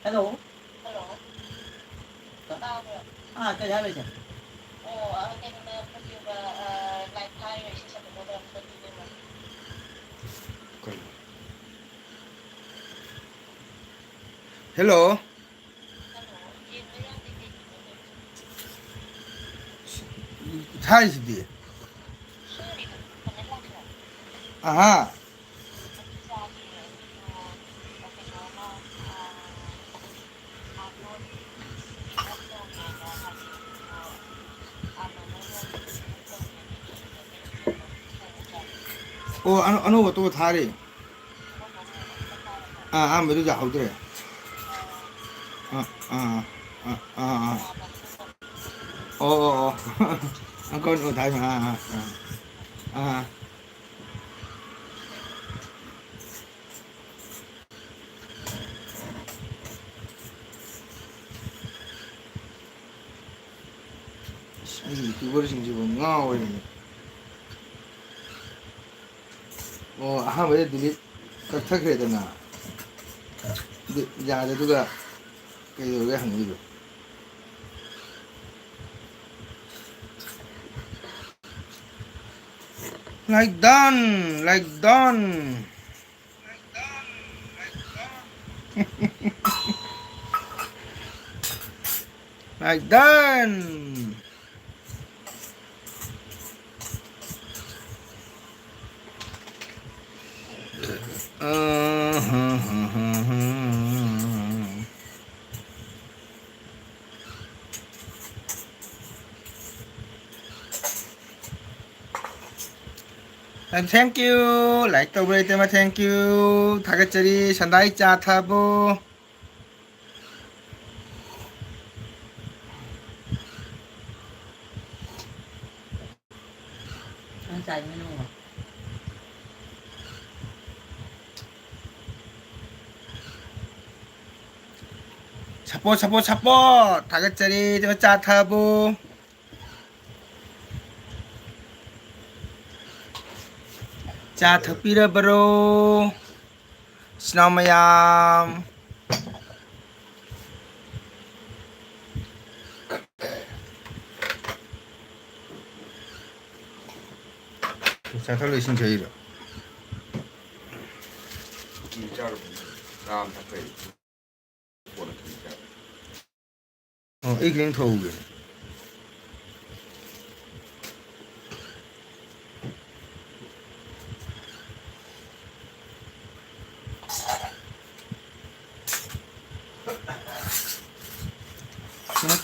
Hello. Hello. Có- Tao được. cái giá bây giờ. Cái này có gì mà lại thay rồi sẽ được một cái gì mà. Hello. Hello. Yên với anh đi đi. Charles. 수요일이다. 근데 락이야. Aha. 어디서 여기서 아론 활동에가 가지고 Oh, ano ba to thari? Meru ja haudre. Ah, ah, ah, ah. Oh. Ang kon thai ma. Ah. 이 그거를 지금 나와 있네. 아무래도 딜릿 깍탁해야 되나? 야데 누가 그 하는 거죠. Like done, like done, like done. Thank you. Like the way them thank you. 다가짜리 산다이 짜타보. Anh chạy menu mà. 차뽀 다가짜리 좀 짜타보. 짜타삐라 바로. 스나마얌. 짜타로 이신 저희로. 진짜로 다음 답해 보는 진짜 이긴 토우게.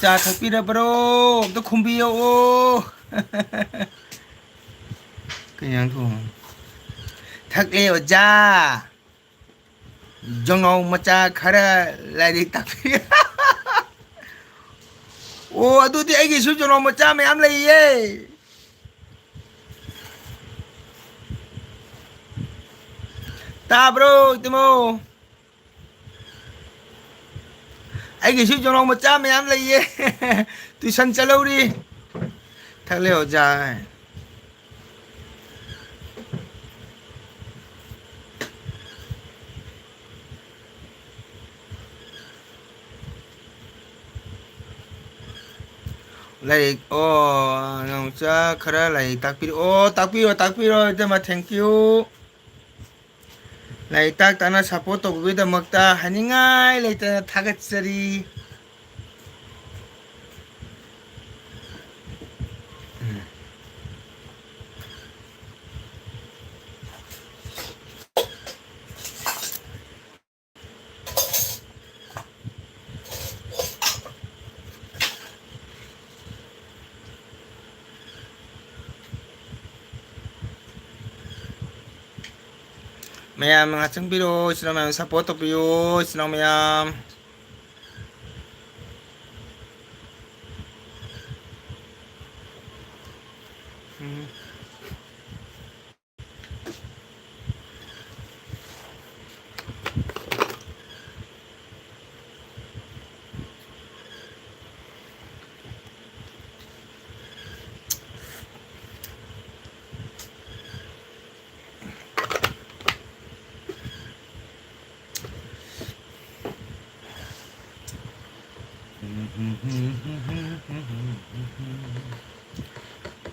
짜타삐라 바로. 또 콤비요. 그냥 좀 탁래요 자 정ong macha khara lại đi tập ô tôi thì anh cái số 정ong macha mày ăn lấy ye ta bro timo anh cái số 정ong macha mày ăn lấy ye tôi sân chalo đi 탁래요 자 lại nông cha khara lại takbiro thế mà thank you lại tak tana support to với đam makta haningai lại ta thagat sari mayam mga changbiro sino mayam support to piyo sino mayam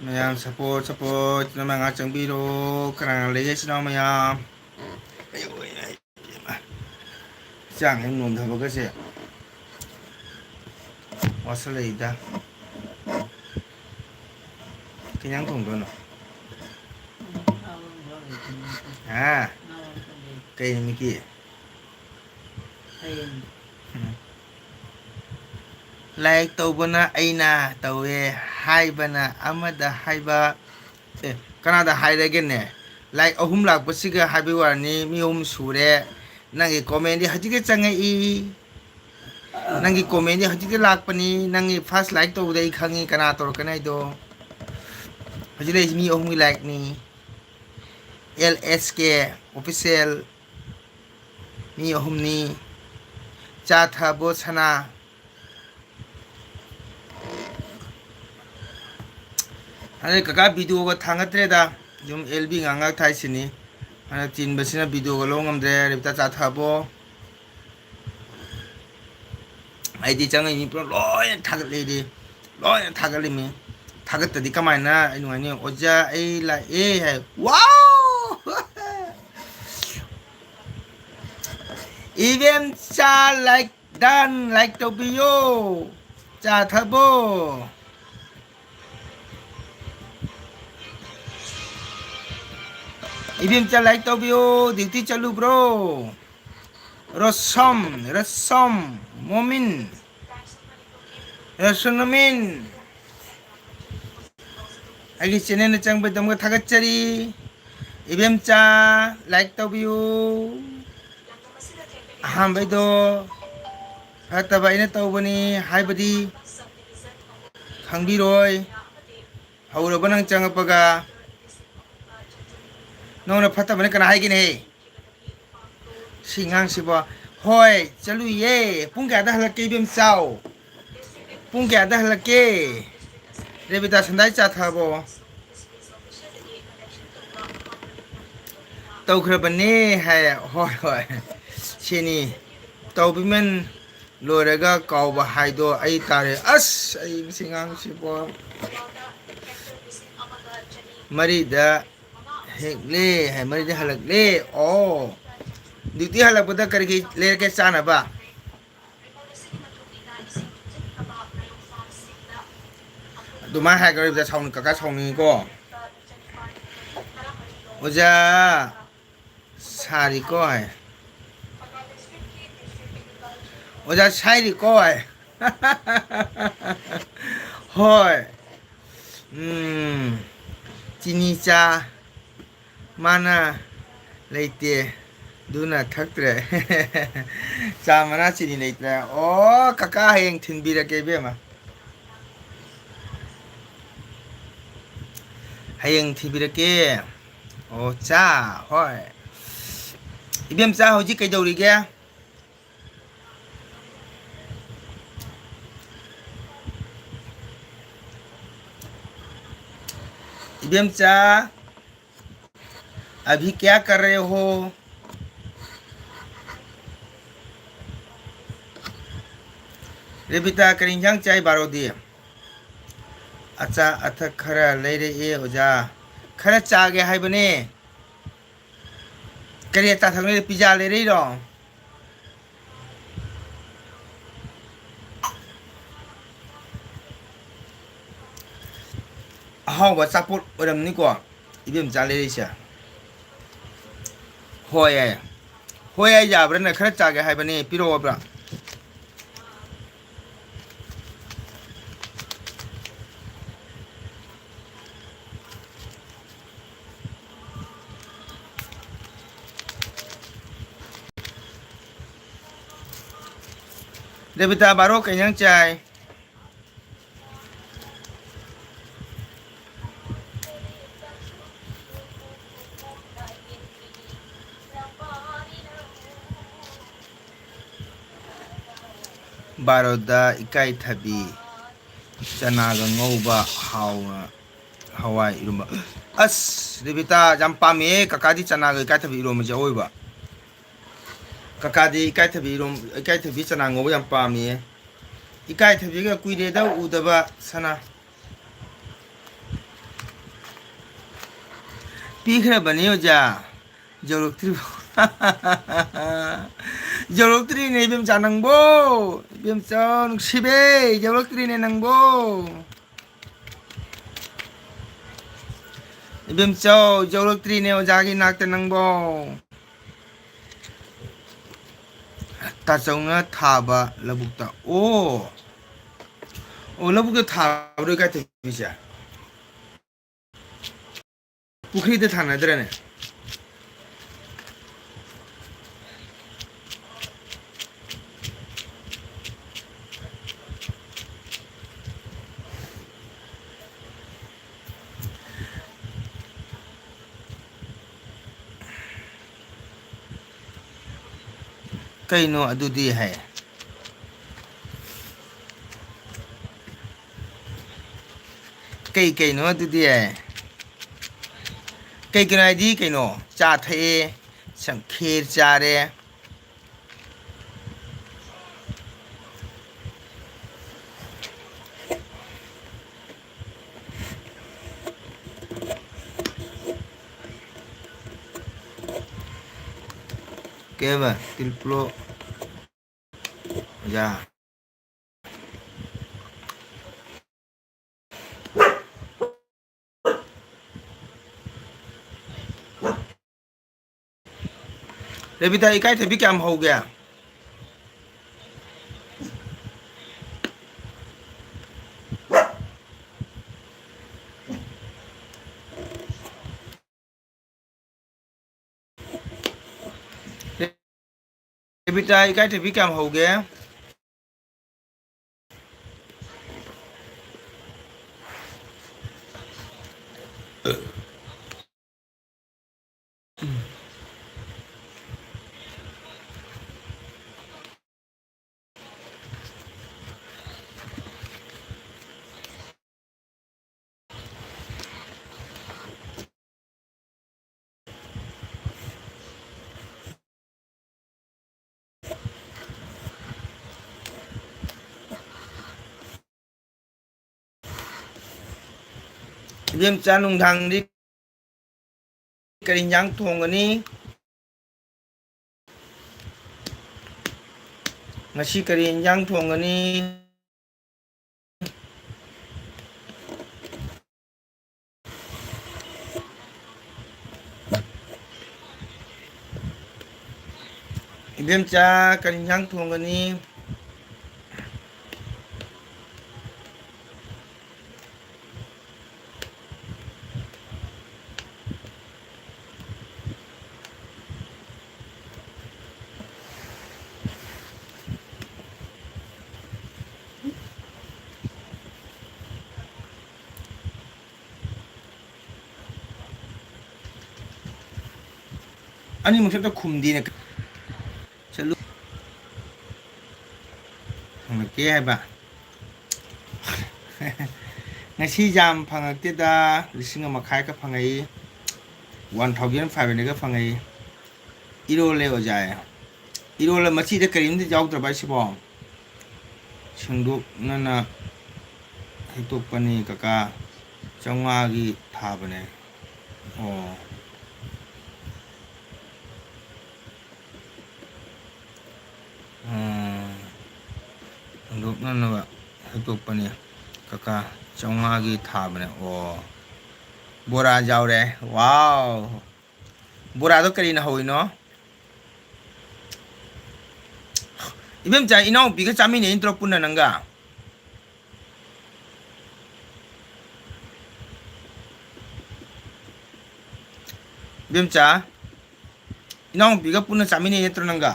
mayam support na mga changbiro karang layes na mayam chang em nôn thabo kasi wasalida kanyang thong dono à cây này kia lại tàu bana aina tàu hai bana amada hai ba Canada hai again ne like ahum lak basiga hai ba ni mi hum sure nangi comment di hati ke changai i nangi comment di hati ke lak pani nangi first like tàu dai khangi kana tor kanai do hati le mi ahum like ni LSK official mi ahum ni cha tha bo sana ane kaka video ko thangat reda jum LB nganga thai sini ana tin basina video ko longam dre ripta cha tha bo ai di chang ni pro loy thagat le di loy thagat le mi thagat ta di kamai na ai nu ni oja ai la e hai wow even cha like done like to be yo cha tha bo Ibim cha like to bio duty chalu bro Rasom Momin Rasonomin Agi channel na chang badam ka thagat chari Ibim cha like to bio Aham bai do Hata bai na tau bani hai badi Khangbi roi Haura banang chang apaga nona phata bane kana hai gine singang siba hoi chalu ye pung kya da halake bim sao pung kya da halake rebita sandai cha thabo tau khra bane hai hoi hoi chini tau bimen loraga kaw ba hai do ai tare as ai singang siba mari da Hekle, hai mari de halak le. Oh, duty halak pada karki le ke sana ba. Duma hai kari pada chong kakak chong ni ko. Oja sari ko hai. Oja sari ko hai. Hoi. Chini cha. Mana leite duna thaktre cha mana chini leite oh kaka heng thinbira ke be ma heng thibira ke oh cha hoi ibem cha hoji kai dori ge ibem cha अभी क्या कर रहे हो रेबिता करिंजंग चाय बारो दिए अच्छा अथ खरा ले रे ए ओजा खरा चा गे हाय बने करिया ता थंग ले पिज्जा ले रे रो हाउ बा सपोर्ट ओरम नि को इबेम चा ले रे छा hoi ai ya bra na khara cha ge hai bane piro bra Devita baro kanyang chai Baroda ikai thabi chana ga ngauba hawa hawai iruma as Devita jampa me kakadi chana ga ikai thabi iruma ja oiba kakadi ikai thabi chana ngauba jampa me 이까이 탑지가 꾸이레다 우다바 사나 삐그라바니 여자 저럭트리 저럭트리네 뱀 자낭보 뱀선 10에 저럭트리네 낭보 뱀서 저럭트리네 여자기 낙대 낭보 따정나 타바 러북다 오 러북도 타브를 같아 비자 부크리드 타나더라네 कईनो अदुदी है कईनो अदुदी है कईदी कईनो चा थे खीर चारे केवा तिलप्लो या रेबिता इकाई थे भी क्या हो गया रेबिता इकाई थे भी क्या हो गया Diêm cha nung thang đi cái nhang thùng cái ní ngasi cái nhang thùng cái ní Diêm cha cái nhang thùng cái ní 아니 뭐 또 굼디네 절로 이렇게 해봐 ngasi jam phang te da lising ma khai ka phangai 1005 ne ka phangai iro le o jai iro le machi de karim de jaw tra ba si bong singduk na na hitok pani kaka changwa gi tha bane oh lúc nó là tục bani kaka chongha gi tha bane o bora jaw re wow bora to kari na hoi no ibem cha inau bi ka chami ne intro punna nanga ibem cha inau bi ka punna chami ne intro nanga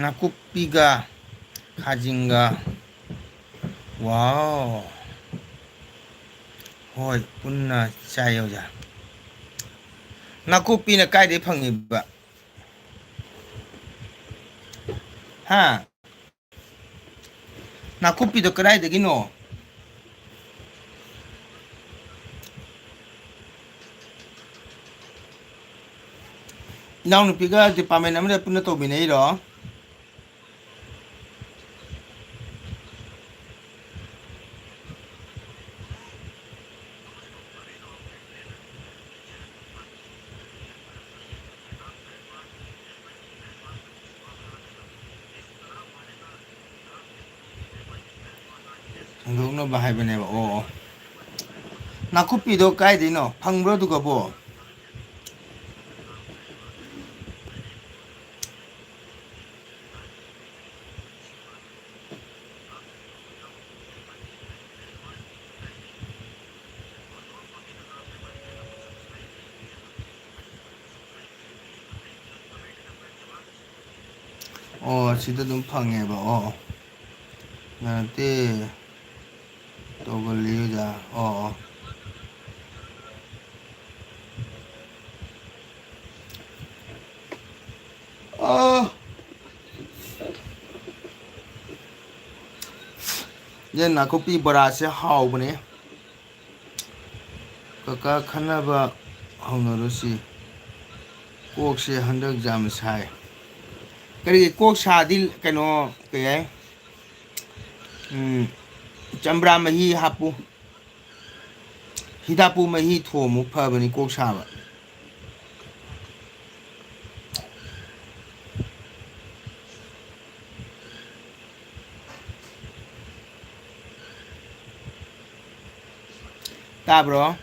nakupiga khajinga wow hoi punna chayo ja nakupi na kai de phangi ba ha nakupi do karai de gino Now nupiga department amre punna to binai ro Ngok no bahai bane ba o nakupi do kai de no phangbro du ga bo oh sida dum phangye ba oh na te to go liu ja oh oh ye nakupi bara se hau bane kaka khana ba hauno rusi kok se handak jam sai kari kok sadil kano kaya chambra mahi hapu hidapu mahi thomu phabani kok saba ta bro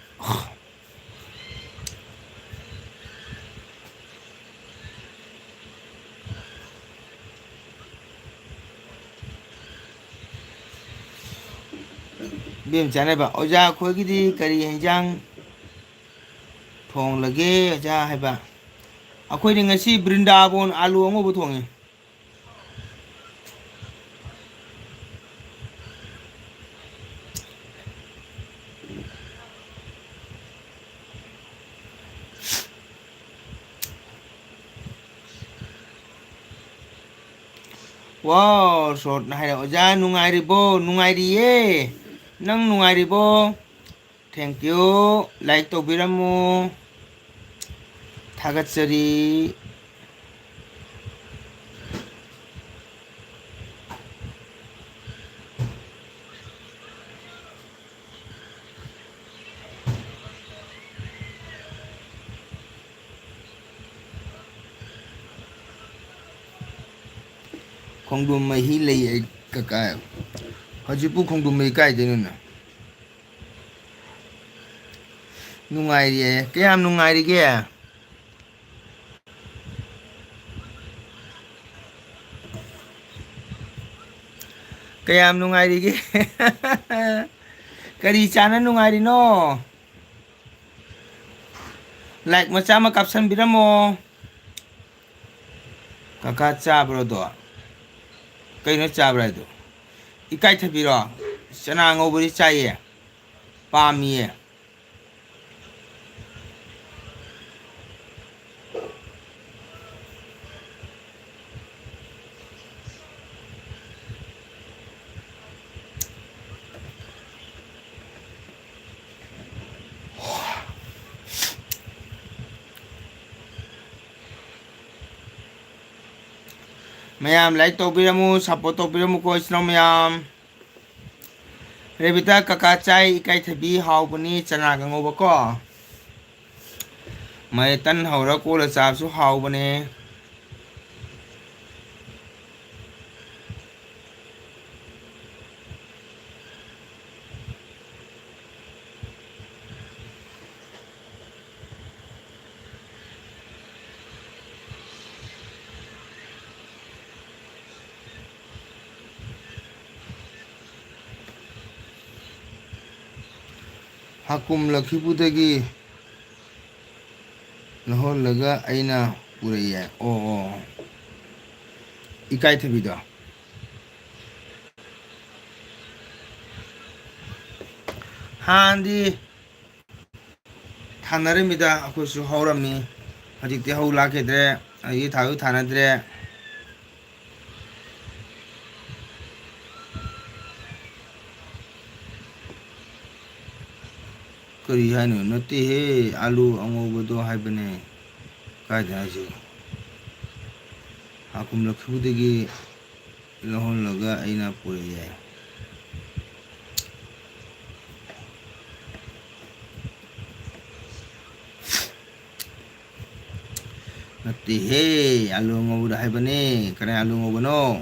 bim chane ba oja khoi gi di kari henjang thong lage oja hai ba akhoi ni ngasi Brindavan alu ngo bu thongi wow sot na hai oja nungai ri bo nungai ri ye nang nungai ri bo thank you like to biramu thagatchari khongdum mai hi lei ka ka hajipu khongdum mai kai de na nungai ri kayam nungai ri ge kayam nungai ri ge kari chana nungai ri no like macha ma caption biramo kaka cha bro do kai no cha bra do ikai thabi ro chana ngoburi cha ye pa mi ye mayam like to biramu support to biramu ko islam mayam rebita kaka chai ikai thabi hau bani chana gango ba ko mai tan haura ko la cha su hau bane hakum lakhibudagi lahol laga aina puraiya oh 이까이 탭이다. 한디 타나릅니다. 아쿠수 하우람니 아직도 하울라케드레 이 다우 타나드레 그리 하노 너띠 알루 엉오고도 하이버네 가자지 아꿈라 크부데기 러홀러가 아이나 보여야 ngerti he alu ngobu dah bani karena alu ngobu no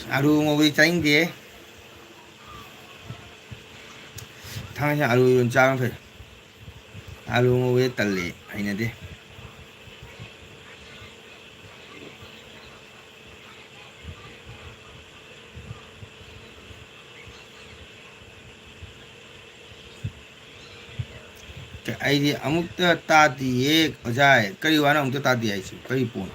alu ngobu chain dia thang alu yon chang phải alu ngobu tali hay nè đi cái ai đi amuk ta đi ở dài cái gì nó không ta đi ấy chứ cái gì buồn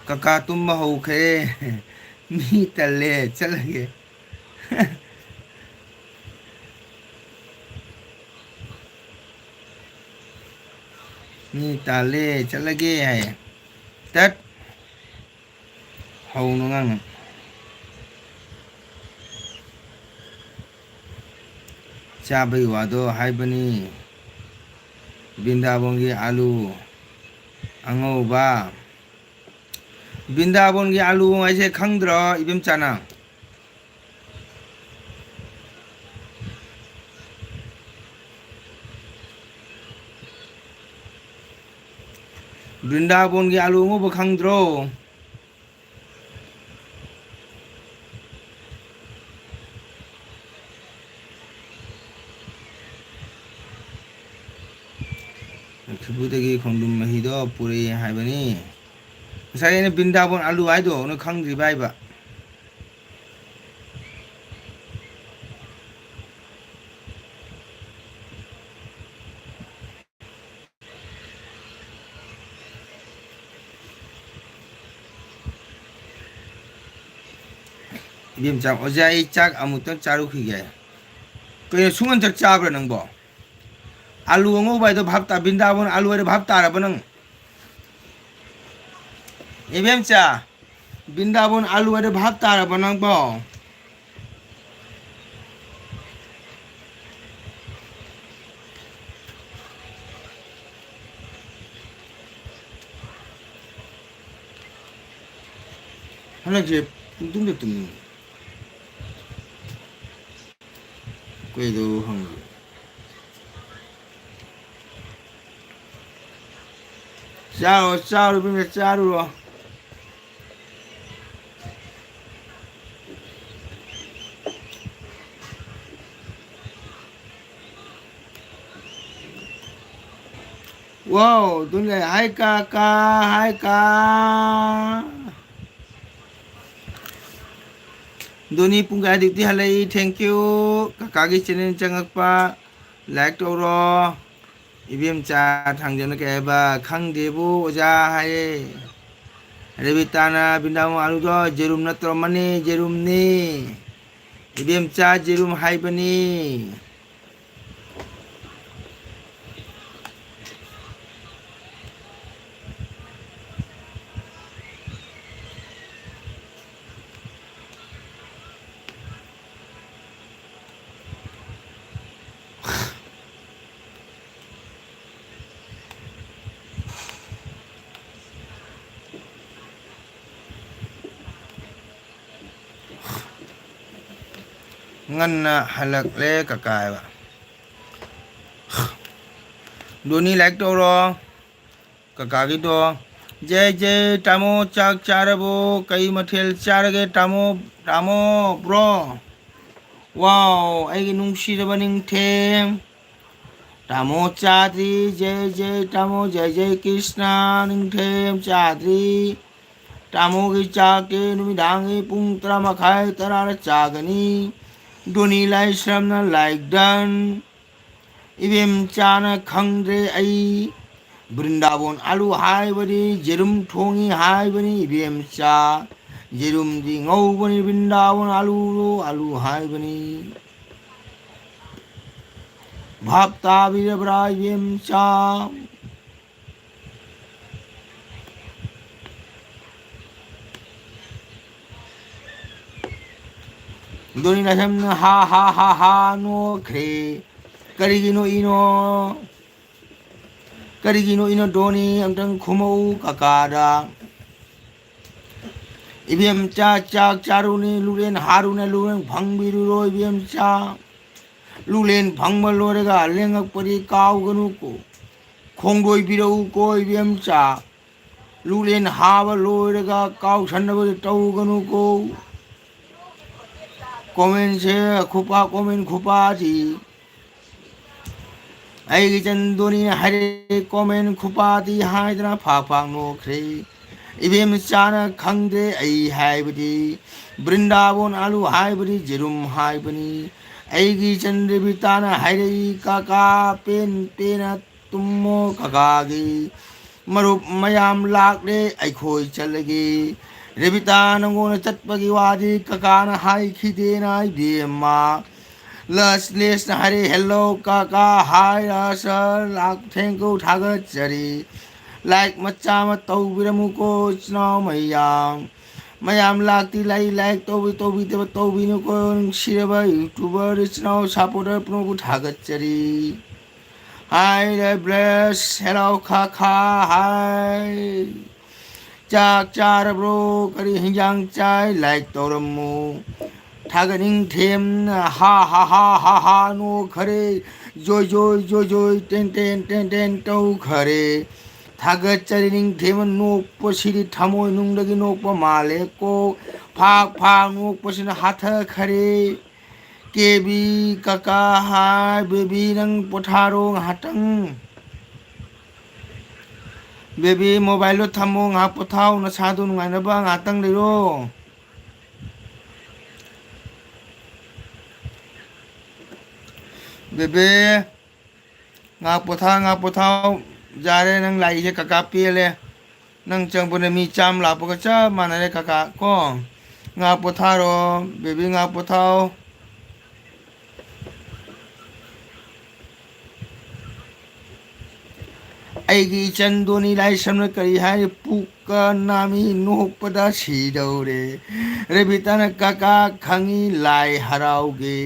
Kakak tumma ho khe mi tale chal ge mi tale chal ge hai tat ho no ngang cha bai wa do hai bani Bindabon ge alu ango ba Bindabon ge alu ऐसे खंगद्र इबम चाना Bindabon ge alu ngo बखंगद्रो 그부대기 공동 마히도 뿌리 하이버니 사이에 빈다본 알루 아이도 오늘 강지 바이바 이름 짝 어제이 짝 아무튼 짜루 크게 그냥 숭은 짝 짜버려 능보 알루 옹오 바이도 밥다 빈다본 알루에 밥다 알아보는 이름 짜 빈다본 알루에 밥다 알아보는 보 하나 이제 뚱뚱뚱 quay도 한국 짜루 비면 짜루로 wow 눈에 hai ca Doni pungga dikti halai thank you kakagi channel changakpa like toro ibim cha thangjana ke ba khangdebu oja hai rebitana bindam alu do jerum na tromani jerum ni ibim cha jerum hai bani ngan halak le kakai ba Doni like toro काका की तो जय जय टामो चाक चारबो कई मथेल चारगे टामो टामो bro wow I नुंगसिरबा Ningthem टामो चाद्री जय जय टामो जय जय कृष्णा निंगथेम चाद्री टामो की चाके नुमिदांगे पुंग तरा मखाय तरा चागनी दोनी लाई श्रमना लाइक डन इबेम चाना खंग्रे आई वृंदावन आलू हाय बनी जेरुम थोंगी हाय बनी इबेम चा जेरुम दी ngौ बनी वृंदावन आलू हाय बनी भापता बिरबरा इबेम चा दोनी नसम हा नो ख्रे करिगिनो इनो दोनी अमतंग खुमौ काकादा इबेम चा चाक चारुनी लुलेन हारुने लुलेन भंगबिरुरो इबेम चा लुलेन भंगबलोरेगा लेंगक परी कावगनु को खोंगदोय बिरौ को इबेम चा लुलेन हावलोरेगा काव छन्नबो तौगनु को कमेंट से खुपा कमेंट खुपा थी आई चंदोनी हरे कमेंट खुपा थी हाय तना फाफा नोख्रे इबेम चाना खंगदे आई हाय बदी वृंदावन आलू हाय बदी जेरुम हाय बनी आई की चंद्र बिताना हरे काका पेन पेना तुमो काकागी मरुप मयाम लाकले आई खोई चलगे रेबिता नंगोन चटपगी वादी काकाना हाय खिदेना इबेमा लस लेस हरे हेलो काका हाय सर लाख थैंक यू थागत जरी लाइक मच्चा मत तौबिरमुको चनाव मयाम लाखती लाइक तौबी नुको शिरबा यूट्यूबर चनाव सपोर्टर पुनको थागत जरी हाय ब्लेस हेलो काका हाय चाक चार ब्रो करी हिंजांग चाय लाइक तोरमु थागनिंग थेम हा नो खरे जोय टेन टौ खरे थागत चरिनिंग थेम नोक पसिरी थमोय नुंगदगी नोक माले को फाक नोक पसिन हाथ खरे केबी काका हाय बेबी नंग पथारो हाटंग बेबी मोबाइल थमो ngā pothau na sadu ngai na ba ngā tang leiro baby ngā pothau jare nang lai je kaka pele nang chang bune mi cham la po cha manare kaka ko ngā potharo baby ngā pothau आईगी चंदोनी लाई समन करी है पुका नामी नोपदा सीदौरे रेबितान काका खंगी लाई हराओगे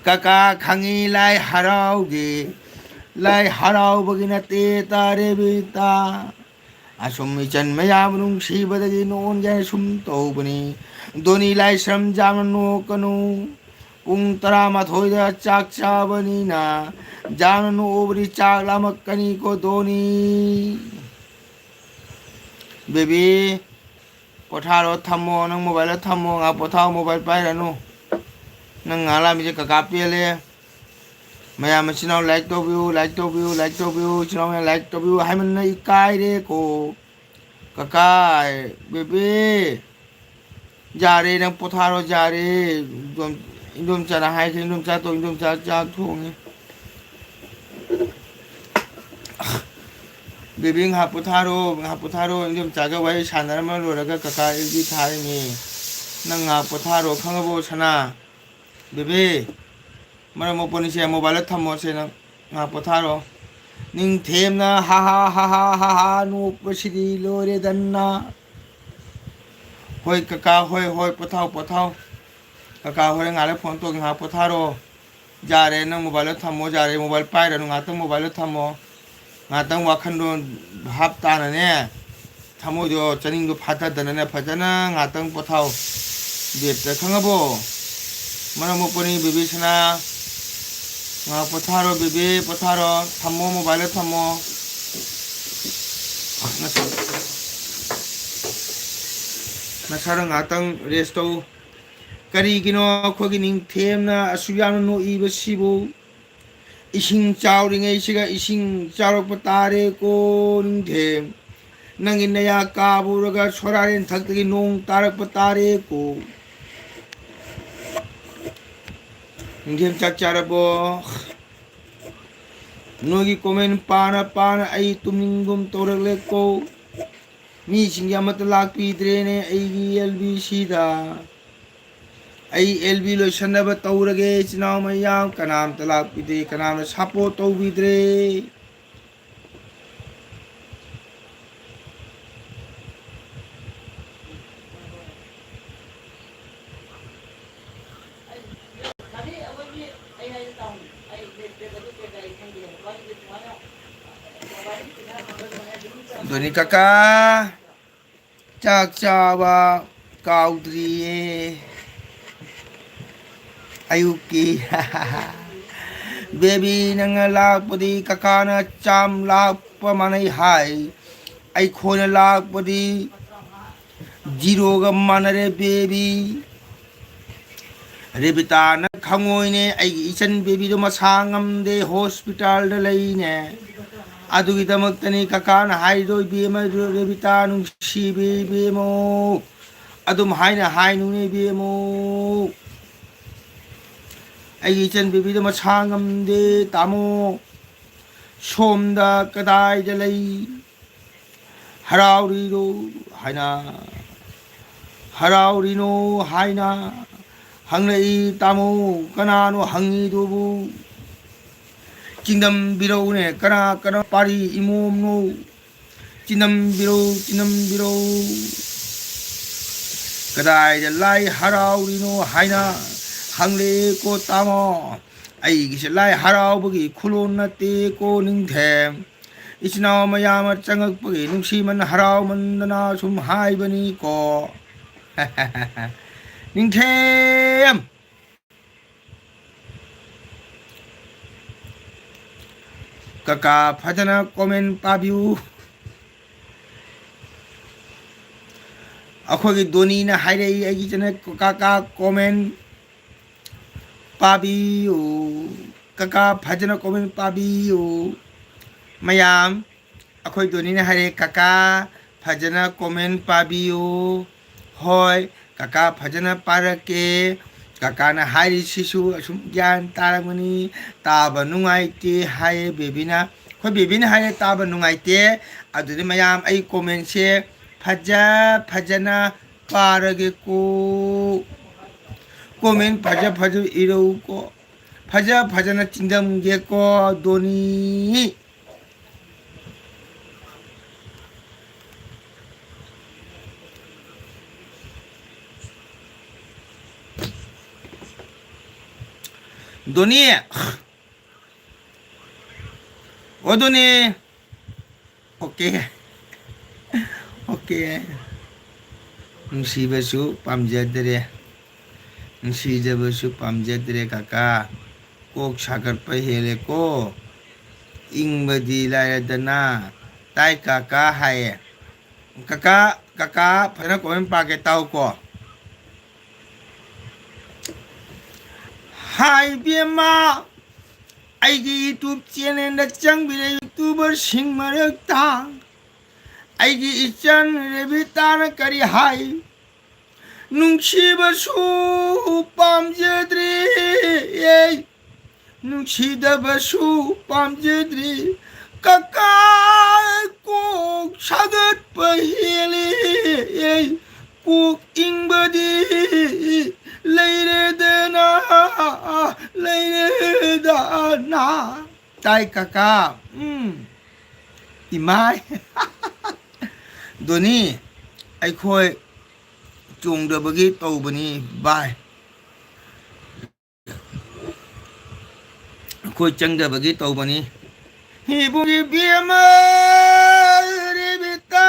काका खंगी लाई हराओगे ते तारे बेता असुमी चन मयाम नुंसी बदगी known जाय सुम तौबनी दोनी लाई श्रम जाम नो कनु पुंग तरा मथोइदा चाक चाबनी ना जाननु ओबरी चाक लामकनी को दोनी बेबी पथारो थमो नंग मोबाइल थमो ngā pothau मोबाइल पाइरानु नंग ngāla मिजे काका पेले मया मचिनाव लाइक तो व्यू चिनाव में लाइक तो व्यू हाय मन इकाई रे को काका बेबी जारे नंग potharo जारे इंदुम चाना हाय इंदुम चा तो इंदुम चा चाक थोंगे बेबी ngā potharo इंदुम चागा वाई सानरमा लोरगा काका एलबी थारेनी नंग ngā potharo खंगबो सना बेबी मरा मोपनी से मोबाइल थमो से नंग ngā potharo निंग थेमना हा नो पसिदी लोरे दन्ना होय काका होय pothau काका होय ngāले फोन तो ngā potharo जारे नंग मोबाइल थमो जारे मोबाइल पाइरा ngā तंग मोबाइल थमो ngā tang wakando भाप तानने थमो जो चनिंग दो फाता दनने फजना ngā tang pothau बेट खंगबो मना मोपनी बेबी सना पोथारो बेबी पोथारो थमो मोबाइल थमो नसारा ngатang रेस्ट तौ करीगिनो खोगी निंथेमना असुयानो नो इबसिबो इसिंग चाउरिंगै सिगा इसिंग चारोप तारे को निंथेम नंगी नया काबुरगा सोरारेन थक्तगी नोंग तारप तारे को निंथेम चाचारबो नोगी कोमेन पाना पाना आई तुमिंगुम तोरगले को मी सिंग्यामत लाक पीद्रेने आई एलबी सीधा आई एलबी लोशनब तौरगे चिनाव मयाम कनाम तलाक पीदे कनाम सापो तौबिद्रे दोनी काका चाक चावा काउद्रिये ayuki baby nang lakpadi kakana cham lakpa manai hai ai khona lakpadi zero ga manare baby rebita na khangoi ne ai ichan baby do masangam de hospital da lai ne adugi damak tani kakana hai do bema rebita nung si baby mo adum hai na hai nu ne baby mo आई चन baby दो मछांगम दे तामो सोमदा कदाई जलई हराउरी रो हाइना हराउरी no हाइना हंगई तामो कनानो हंगी दोबु चिंदम बिरो ने कना कना पारी इमोम no चिंदम बिरो कदाई जलाई हराउरी नो हाइना हंगले को तामो आई किसे लाई हराव बगी खुलो नते को निंथेम इचनाव मयाम चंगक बगी नुसी मन हराव मंदना सुम हाय बनी को निंथेम काका फजना कमेंट पाबियू अखोगी दोनी ना हायरे आई जने काका कमेंट पाबियो काका फजना कमेंट पाबियो मयाम अखोई दोनी ने हरे काका फजना कमेंट पाबियो होय काका फजना पारके काका ना हारी शिशु असुम ज्ञान तारमनी ताबा नुंगाइते हाय बेबीना खोई बेबीना हाय ताबा नुंगाइते अदुदि मयाम आई कमेंट से फजना पारगे को कोमेन फजा फजा इरो को फजा फजना चिंदम गे को दोनी दोनी ओ दोनी ओके ओके नुसीबसु पामजदरे नुसीजबसु पामजदरे काका कोक सागरप हेले को इंगबदी लायदना ताई काका हाय काका काका फना कोमेन पाके ताऊ को हाय बेमा आईगी यूट्यूब चैनल चंगबिरे यूट्यूबर सिंह मरकता आईगी इचन रेबितान करी हाय नुंसीबसु पामजद्रे नुंसीदबसु पामजद्रे काका को सागत पहेले कोक इंगबदी लेरे दाना ताई काका इमाय दोनी अखोय चोंगदबगी तौबनी बाय अखोय चंगदबगी तौबनी हिबुगी बेमा रेबिता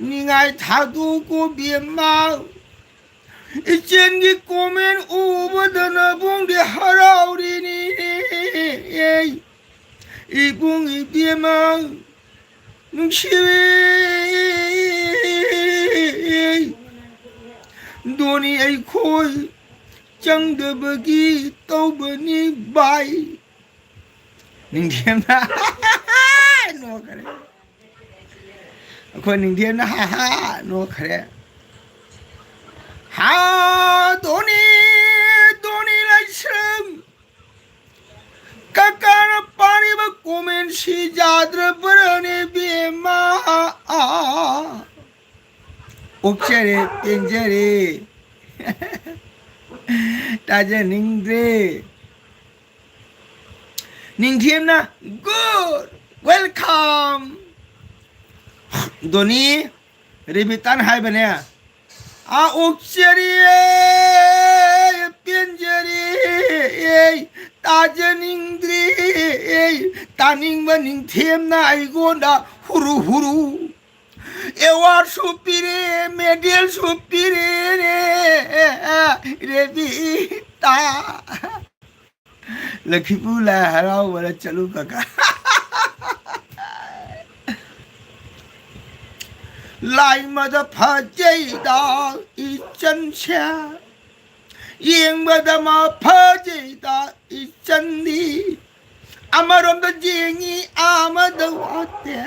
निगाय थादु को बेमा 이젠기 꼬맨 우버드나 봉디 하라우리니 이 봉이 비에망 능시위 돈이 아이코이 짱더버기 떠버니 바이 닝디엠나 노 그래 그 닝디엠나 하하 노 그래 하 돈이 라이스름 까까나 빠니바 꼬맨 시자들 버러니 비마 옥자리 땡자리 따자 닝드레 닝티엠나 good welcome 도니 리비탄 하이바네 아 옥자리에 뺀자리 따자 닝드레 따닝바 닝티엠나 아이고나 후루후루 에와 수피레 메델 수피레 레비타 लखीपुला हराओ वाला चलो काका लाई मद फजेदा इचनछा येंग मद मा फजेदा इचंदी अमरम द जेंगी आमद वाते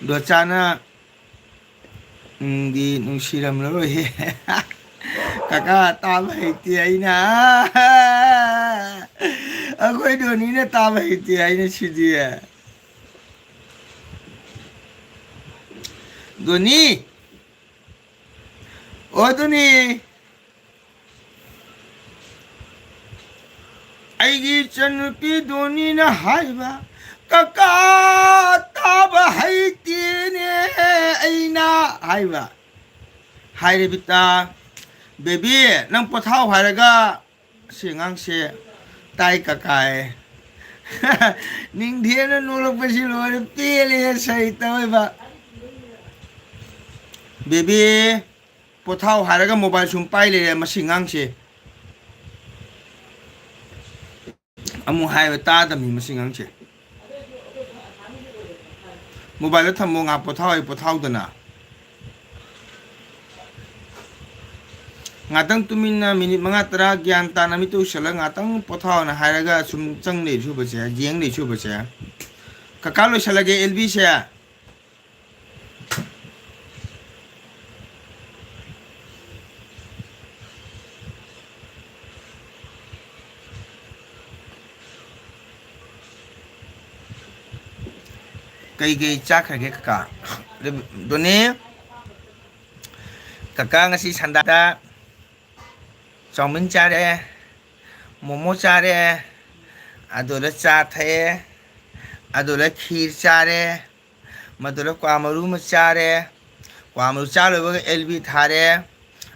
दोचाना दी नुशिरम लोहे काका ताब हैती आइना अखोई दोनी ने ताब हैती आइना छिदिया दोनी ओ दोनी आइगी चनुपी दोनी ना हाइबा काका ताब हैती ने आइना हाइबा हाइरे बिता बेबी नंग पथाव हारगा सिंगांग से ताई ककाय निंग धियन नोलक पसी लोरे पेले सही तवेबा बेबी पथाव हारगा मोबाइल सुम पाइले मसिंगांग से अमु हाय ता दमी मसिंगांग से मोबाइल थमो nga पथाव दना ngatang tuminna minit manga tara gyan ta nami tu shala ngatang pothaw na haraga sum chang le chu ba che jeng le chu ba che kakalo shala ge lb se kai cha khage kaka done kaka ngasi sanda chowmein चारे मोमो चारे अदुला चा थे अदुला खीर चारे मदुला क्वामरू में चारे क्वामरू चालो बगे LB थारे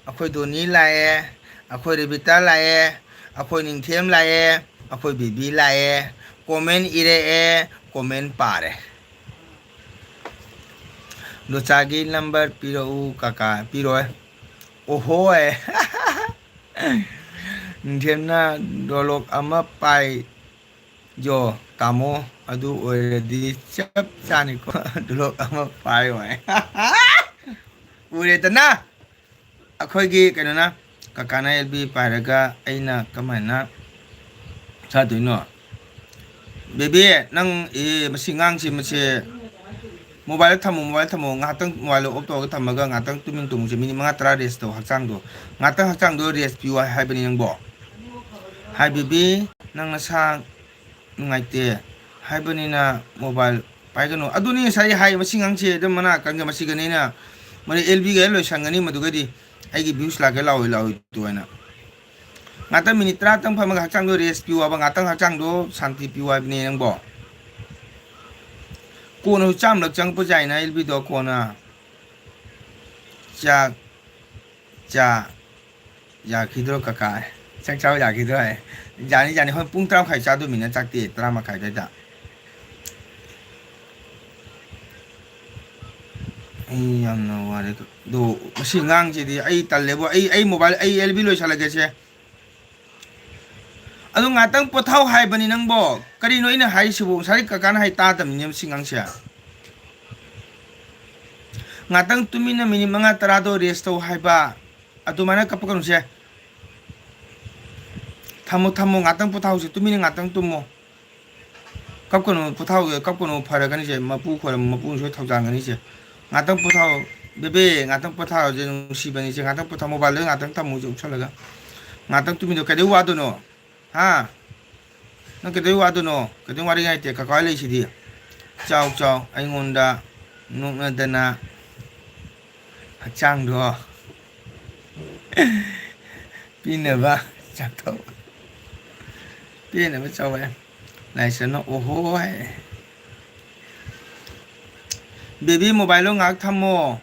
अखोई दोनी लाए अखोई रिबिता लाए अखोई निंगथेम लाए अखोई बेबी लाए कमेंट इरे कमेंट पारे लोचागी नंबर पिरो काका पिरो ओहो है निंथेमना डोलक अमा पाई जो तामो अदु ओरेदी चप चानिको डोलक अमा पाई होय उरेतना अखोइगी कनना ककाना एलबी पारगा अइना कमाइना सादुइनो बेबी नंग ए मसिंगांग सि मसे मोबाइल थमो ngahtang मोबाइल ऑफ तो थमगा ngahtang तुमिंग तुमसे मिनि मंगा 10 रेस तो हचांग दो ngahtang हचांग दो रेस पिवा हाइबनि नंगबो हाइ बेबी नंग सा नुंगाइते हाइबनि ना मोबाइल पाइगनो अदुनि साइ हाइ मसिंगांग से दम मना कंग मसिगनि ना मने एलबी गे लो संगनि मदुगदि आइगी व्यूज लागे लाउ तुना ngahtang मिनि 30 तंग फमगा हचांग दो रेस पिवा बा ngahtang हचांग दो शांति पिवा नि नंगबो कोन चाम लक चंग पुजाइ ना एलबी दो कोना चा या खिद्रो काका चक चाव या खिद्रो है जानी हो पुंग त्राम खाइ चादु मिना चाकते त्रामा खाइ दा ꯑꯩ ꯌꯥꯝꯅ ꯋꯥꯔꯦ ꯑꯗꯣ ꯃꯁꯤ ꯑꯉꯥꯡꯁꯤꯗꯤ ꯑꯩ ꯇꯜꯂꯦꯕꯣ ꯑꯩ ꯃꯣꯕꯥꯏꯜ ꯑꯩ ꯑꯦꯜꯕꯤ ꯂꯣꯏꯁꯜꯂꯒꯦꯁꯦ ꯑꯗꯣ ꯉꯥꯛꯇꯪ ꯄꯣꯊꯥꯎ ꯍꯥꯏꯕꯅꯤ ꯅꯪꯕꯣ ꯀꯔꯤꯅꯣ ꯑꯩꯅ ꯍꯥꯏꯔꯤꯁꯤꯕꯨ ꯉꯁꯥꯏ ꯀꯀꯥꯅ ꯍꯥꯏ ꯇꯥꯗꯕꯅꯤꯅꯦ ꯃꯁꯤ ꯑꯉꯥꯡꯁꯦ ngатang tumina minit manga tarado rest tau haiba adumana kapakanu se thamo thamo ngatang puthau se tumina ngatang tumo kapkanu puthau kapkanu faragani se mapu khoram mapu so thaujangani se ngatang puthau bebe ngatang puthau je sibani se ngatang puthau mobile ngatang tamu je uchalaga ngatang tumino kade wadono ha nang kade wadono kade wari ngai te kakai le sidi chau chau aingonda nungna dana hachang do pinaba chakto pinaba chawe lai sano oho hai baby mobile lo ngak thamo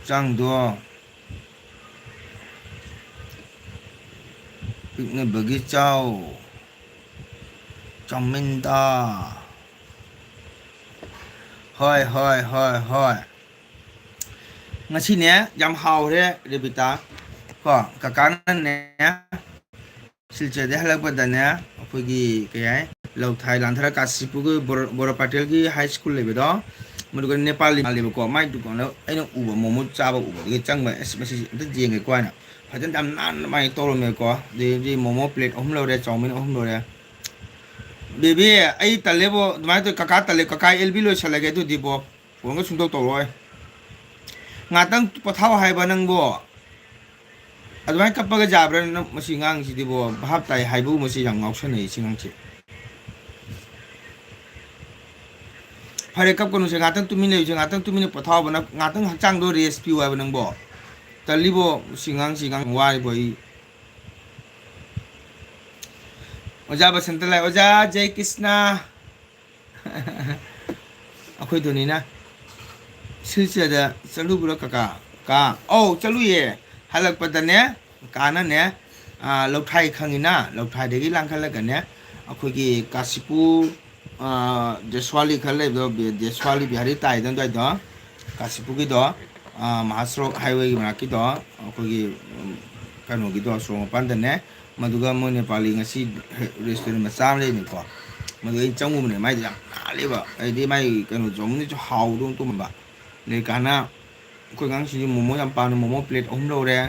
chang do pikne bagi chau chaminda hoi hoi hoi hoi ngasi ne yam hau re rebita ko kakana ne silche de halak badane apogi kayai lok thai lanthara kasipu go bora patel gi high school lebe do mudugo nepali lebe ko mai du ko no aino uba momo chaba uba ge changba masi de jeng ge kwana fajan dam nan mai tolo me ko de momo plate om lo re chowmin om lo re bebe ai talebo mai to kaka tale kaka lb lo chalage to dibo phone ga sungdo to loi ngatang pathau hai ba nang bo admai kapaga jabra masi ngang si dibo bhap tai haibu masi yang ngau sanei singang che phare kap kono se ngatang tumine je ngatang tumine pathau ba ngatang hakchang do rest pi wa ba nang bo talibo singang wai boi oja ba sentalai oja jai krishna akhoi doni na silche da chalu bro kaka ka oh chalu ye halak padane kana ne lauthai khangina lauthai de gi langkhala ga ne akhoi gi kasipu deswali khale do deswali bihari tai dan dai do kasipu gi do mahasro highway gi do akhoi kanu gi do so pandane maduga mo nepali ngasi restaurant macha le ni ko maduga changum ne mai da ale ba ai di mai kanu jong ni hau dong tu ba le kana ko gang si momo yam pa momo plate om lo re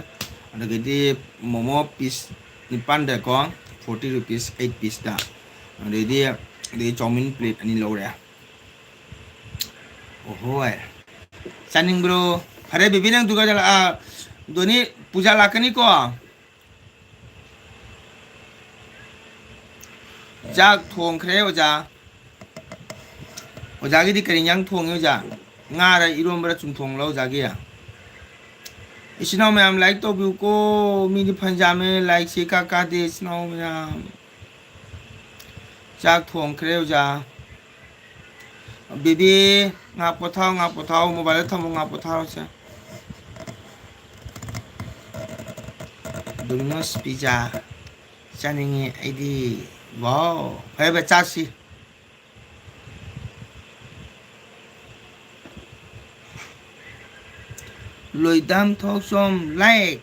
ada ge di momo piece ni panda ko 40 rupees 8 piece da de di chomin plate ani lo re oho ai saning bro hare bibi nang duga jala doni puja lakani ko jak thong khre oja oja gi di kari yang thong oja ngara irombra chung thong lo oja gi ya isino me am like to view ko mi di panjame like se ka ka de isino me am jak thong khre oja bibi nga pothau mobile thamo nga pothau se Domino's pizza chaningi ID wow phải bật cha si lôi đam thóc xôm like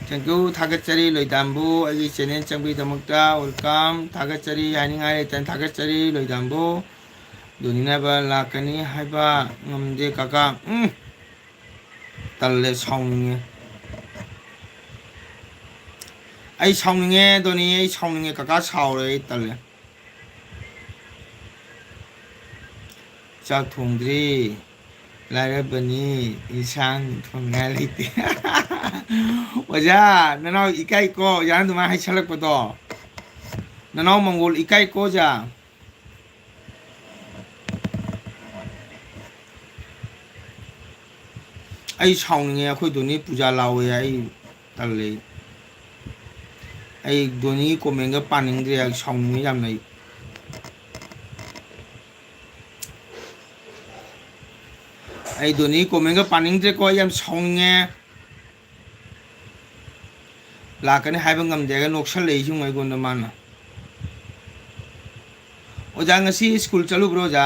thank you 타겟자리 lôi đam bu ai channel 장비 담았다 welcome 타겟자리 하닝아이 일단 타겟자리 lôi đam bu 돈이나 봐 라카니 하이바 ngầm 까까 달래 성능에 ai xong nghe tôi ni ai xong nghe cả sao rồi tale cha thùng đi lại ra bên ní sang thùng nghe lấy tiền waja nó nói ikai ko jangan tu mah hai chalak pada nó nói mongol ikai ko ja ai xong nghe khoi tu ni puja lao ai tale ai doni komenga paning dia song ni jam nei ai doni komenga paning dia ko yam song nge ꯂꯥꯛꯀꯅꯤ ꯍꯥꯏꯕ ꯉꯝꯗꯦꯒ ꯅꯣꯛꯁꯜꯂꯛꯏꯁꯤꯡ ꯑꯩꯉꯣꯟꯗ ꯃꯥꯅ ꯑꯣꯖꯥ ꯉꯁꯤ school ꯆꯠꯂꯨꯕ꯭ꯔꯣ ꯑꯣꯖꯥ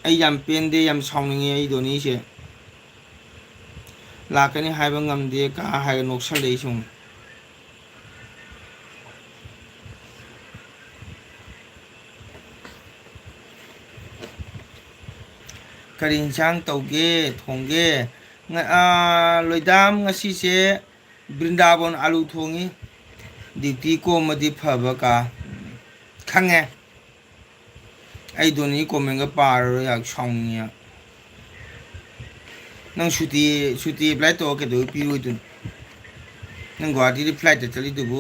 ꯑꯩ ꯌꯥꯝ ꯄꯦꯟꯗꯦ ꯌꯥꯝ ꯁꯥꯎꯅꯤꯡꯉꯦ ꯑꯩ ꯙꯣꯅꯤꯁꯦ ꯂꯥꯛꯀꯅꯤ ꯍꯥꯏꯕ ꯉꯝꯗꯦ ꯀꯥ ꯍꯥꯏꯔ ꯅꯣꯛꯁꯜꯂꯛꯏꯁꯤꯡ ꯀꯔꯤ ꯏꯟꯁꯥꯡ ꯇꯧꯒꯦ ꯊꯣꯡꯒꯦ ꯂꯣꯏꯗꯥꯝ ꯉꯁꯤꯁꯦ ꯕ꯭ꯔꯤꯟꯗꯥꯕꯣꯟ ꯑꯂꯨ ꯊꯣꯡꯉꯤ ꯗ꯭ꯌꯨꯇꯤ ꯀꯣꯝꯃꯗꯤ ꯐꯕ ꯀꯥ ꯈꯪꯉꯦ ꯑꯩ ꯙꯣꯅꯤ ꯀꯣꯃꯦꯟꯒ ꯄꯥꯔꯔꯣꯏ ꯌꯥꯝ ꯁꯥꯎꯅꯤꯡꯉꯦ ꯅꯪ ꯁꯨꯇꯤ ꯑꯦꯄ꯭ꯂꯥꯏ ꯇꯧꯔ ꯀꯩꯗꯧꯕꯩ ꯄꯤꯔꯣꯏꯗꯣꯏꯅꯣ ꯅꯪ ꯒꯨꯍꯥꯇꯤꯗ ꯐ꯭ꯂꯥꯏꯠꯇ ꯆꯠꯂꯤꯗꯨꯕꯨ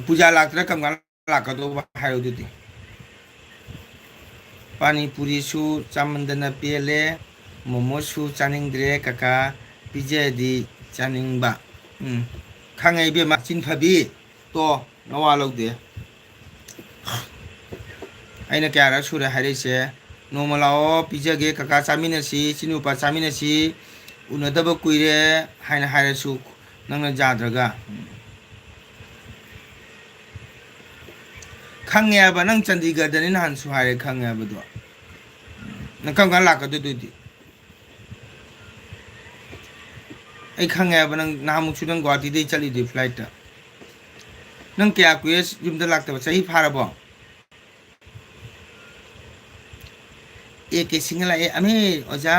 ꯄꯨꯖꯥ ꯂꯥꯛꯇ꯭ꯔꯥ ꯀꯔꯝ ꯀꯥꯟ ꯂꯥꯛꯀꯗꯧꯕ ꯍꯥꯏꯔꯣ ꯑꯗꯨꯗꯤ ꯄꯥꯅꯤꯄꯨꯔꯤꯁꯨ ꯆꯥꯃꯟꯗꯅ ꯄꯦꯜꯂꯦ ꯃꯣꯃꯣꯁꯨ ꯆꯥꯅꯤꯡꯗ꯭ꯔꯦ ꯀꯀꯥ ꯄꯤꯖꯗꯤ ꯆꯥꯅꯤꯡꯕ ꯈꯪꯉꯦ ꯏꯕꯦꯝꯃ ꯆꯤꯟ ꯐꯕꯤ ꯇꯣ ꯅꯋꯥ ꯂꯧꯗꯦ ꯑꯩꯅ ꯀꯌꯥꯔꯛ ꯁꯨꯔꯦ ꯍꯥꯏꯔꯛꯏꯁꯦ ꯅꯣꯡꯃ ꯂꯥꯛꯑꯣ ꯄꯤꯖꯒꯦ ꯀꯀꯥ ꯆꯥꯃꯤꯟꯅꯁꯤ ꯏꯆꯤꯟꯅꯨꯄꯥ ꯆꯥꯃꯤꯟꯅꯁꯤ ꯎꯅꯗꯕ ꯀꯨꯏꯔꯦ ꯍꯥꯏꯅ ꯍꯥꯏꯔꯁꯨ ꯅꯪꯅ ꯌꯥꯗ꯭ꯔꯒ ꯈꯪꯉꯦꯕ ꯅꯪ ꯆꯥꯟꯗꯤꯒꯔꯗꯅꯤ ꯅꯍꯥꯟꯁꯨ ꯍꯥꯏꯔꯦ ꯈꯪꯉꯦ ꯍꯥꯏꯕꯗꯣ ꯅꯪ ꯀꯔꯝ ꯀꯥꯟ ꯂꯥꯛꯀꯗꯣꯏꯗꯨꯗꯤ ꯑꯩ ꯈꯪꯉꯦ ꯍꯥꯏꯕ ꯅꯪ ꯅꯍꯥꯟꯃꯨꯛꯁꯨ ꯅꯪ ꯒꯨꯍꯥꯇꯤꯗꯒꯤ ꯆꯠꯂꯤꯗꯨ ꯐ꯭ꯂꯥꯏꯠꯇ ꯅꯪ ꯀꯌꯥ ꯀꯨꯏꯔꯦ ꯌꯨꯝꯗ ꯂꯥꯛꯇꯕ ꯆꯍꯤ ꯐꯥꯔꯕꯣ ꯀꯦ ꯁꯤꯡꯍ ꯂꯥꯛꯑꯦ ꯑꯃꯤ ꯑꯣꯖꯥ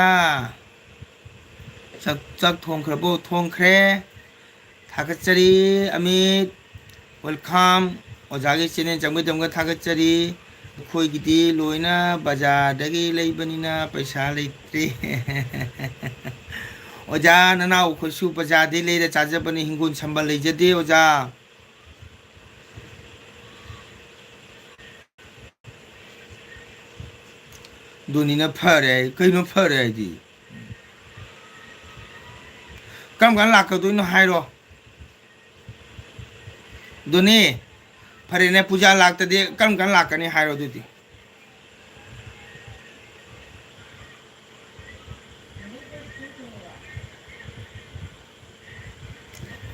ꯆꯥꯛ ꯊꯣꯡꯈ꯭ꯔꯕꯣ ꯊꯣꯡꯈ꯭ꯔꯦ ꯊꯥꯒꯠꯆꯔꯤ ꯑꯃꯤꯠ ꯋꯦꯜꯀꯝ ꯑꯣꯖꯥꯒꯤ ꯆꯦꯅꯦꯜ ꯆꯪꯕꯩꯗꯃꯛꯇ ꯊꯥꯒꯠꯆꯔꯤ ꯑꯩꯈꯣꯏꯒꯤꯗꯤ ꯂꯣꯏꯅ ꯕꯖꯥꯔꯗꯒꯤ ꯂꯩꯕꯅꯤꯅ ꯄꯩꯁꯥ ꯂꯩꯇ꯭ꯔꯦ ꯑꯣꯖꯥ ꯅꯅꯥꯎ ꯑꯩꯈꯣꯏꯁꯨ ꯕꯖꯥꯔꯗꯩ ꯂꯩꯔ ꯆꯥꯖꯕꯅꯤ ꯍꯤꯡꯒꯣꯜ ꯁꯝꯕꯜ ꯂꯩꯖꯗꯦ ꯑꯣꯖꯥ ꯙꯣꯅꯤꯅ ꯐꯔꯦ ꯍꯥꯏ ꯀꯩꯅꯣ ꯐꯔꯦ ꯍꯥꯏꯗꯤ ꯀꯔꯝ ꯀꯥꯟ ꯂꯥꯛꯀꯗꯣꯏꯅꯣ ꯍꯥꯏꯔꯣ ꯙꯣꯅꯤ ꯐꯔꯦꯅꯦ ꯄꯨꯖꯥ ꯂꯥꯛꯇꯗꯤ ꯀꯔꯝ ꯀꯥꯟ ꯂꯥꯛꯀꯅꯤ ꯍꯥꯏꯔꯣ ꯑꯗꯨꯗꯤ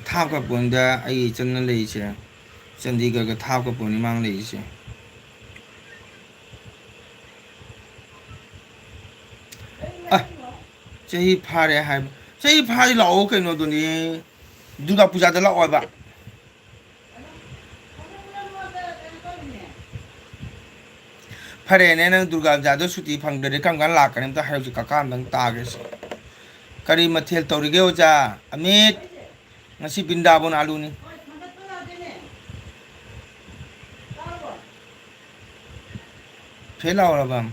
ꯊꯥꯞ ꯀꯄꯣꯡꯗ ꯑꯩ ꯏꯆꯟꯅ ꯂꯩꯔꯤꯁꯦ ꯆꯥꯟꯗꯤꯒꯔꯒ ꯊꯥꯞ ꯀꯄꯣꯡꯅꯤ ꯃꯥꯡ ꯂꯩꯔꯤꯁꯦ ꯆꯍꯤ ꯐꯥꯔꯦ ꯍꯥꯏꯕ ꯆꯍꯤ ꯐꯥꯗꯤ ꯂꯥꯛꯑꯣ ꯀꯩꯅꯣꯗꯨꯅꯤ ꯗꯨꯔꯒꯥ ꯄꯨꯖꯥꯗ ꯂꯥꯛꯑꯣꯕ ꯐꯔꯦꯅꯦ ꯅꯪ ꯗꯨꯔꯒꯥ ꯄꯨꯖꯥꯗꯣ ꯁꯨꯇꯤ ꯐꯪꯗ꯭ꯔꯗꯤ ꯀꯔꯝ ꯀꯥꯟ ꯂꯥꯛꯀꯅꯤ ꯑꯝꯇ ꯍꯥꯏꯔꯣ ꯀꯀꯥ ꯑꯝꯇꯪ ꯇꯥꯒꯦꯁꯦ ꯀꯔꯤ ꯃꯊꯦꯜ ꯇꯧꯔꯤꯒꯦ ꯑꯣꯖꯥ ꯑꯃꯤꯠ ꯉꯁꯤ ꯕꯤꯟꯗꯥꯕꯣꯟ ꯑꯂꯨꯅꯤ ꯐꯦꯜ ꯂꯥꯎꯔꯕ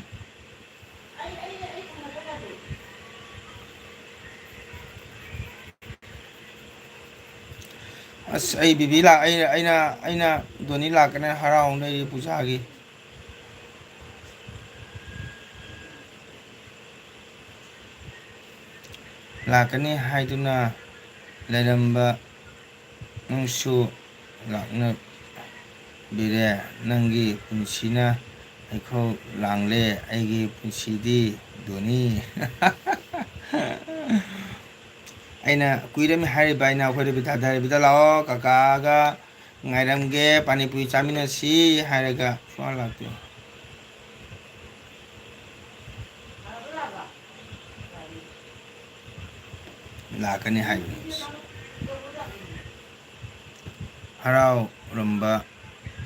ꯑꯁ ꯑꯩ ꯕꯤꯕꯤ ꯑꯩꯅ ꯙꯣꯅꯤ ꯂꯥꯛꯀꯅꯤ ꯍꯔꯥꯎꯅ ꯂꯩꯔꯤ ꯄꯨꯖꯥꯒꯤ ꯂꯥꯛꯀꯅꯤ ꯍꯥꯏꯗꯨꯅ ꯂꯩꯔꯝꯕ ꯅꯪꯁꯨ ꯂꯥꯛꯅꯕꯤꯔꯦ ꯅꯪꯒꯤ ꯄꯨꯟꯁꯤꯅ ꯑꯩꯈꯣꯏ ꯂꯥꯡꯂꯦ ꯑꯩꯒꯤ ꯄꯨꯟꯁꯤꯗꯤ ꯙꯣꯅꯤ ꯑꯩꯅ ꯀꯨꯏꯔꯝꯃꯤ ꯍꯥꯏꯔꯤꯕ ꯑꯩꯅ ꯑꯩꯈꯣꯏꯗ ꯕꯤꯗ ꯂꯥꯛꯑꯣ ꯀꯀꯥꯒ ꯉꯥꯏꯔꯝꯒꯦ ꯄꯥꯅꯤꯄꯨꯔꯤ ꯆꯥꯃꯤꯟꯅꯁꯤ ꯍꯥꯏꯔꯒ ꯁꯨꯡꯂꯥꯛ ꯂꯥꯛꯇꯦ ꯂꯥꯛꯀꯅꯤ ꯍꯥꯏꯕꯅꯤ ꯍꯔꯥꯎꯔꯝꯕ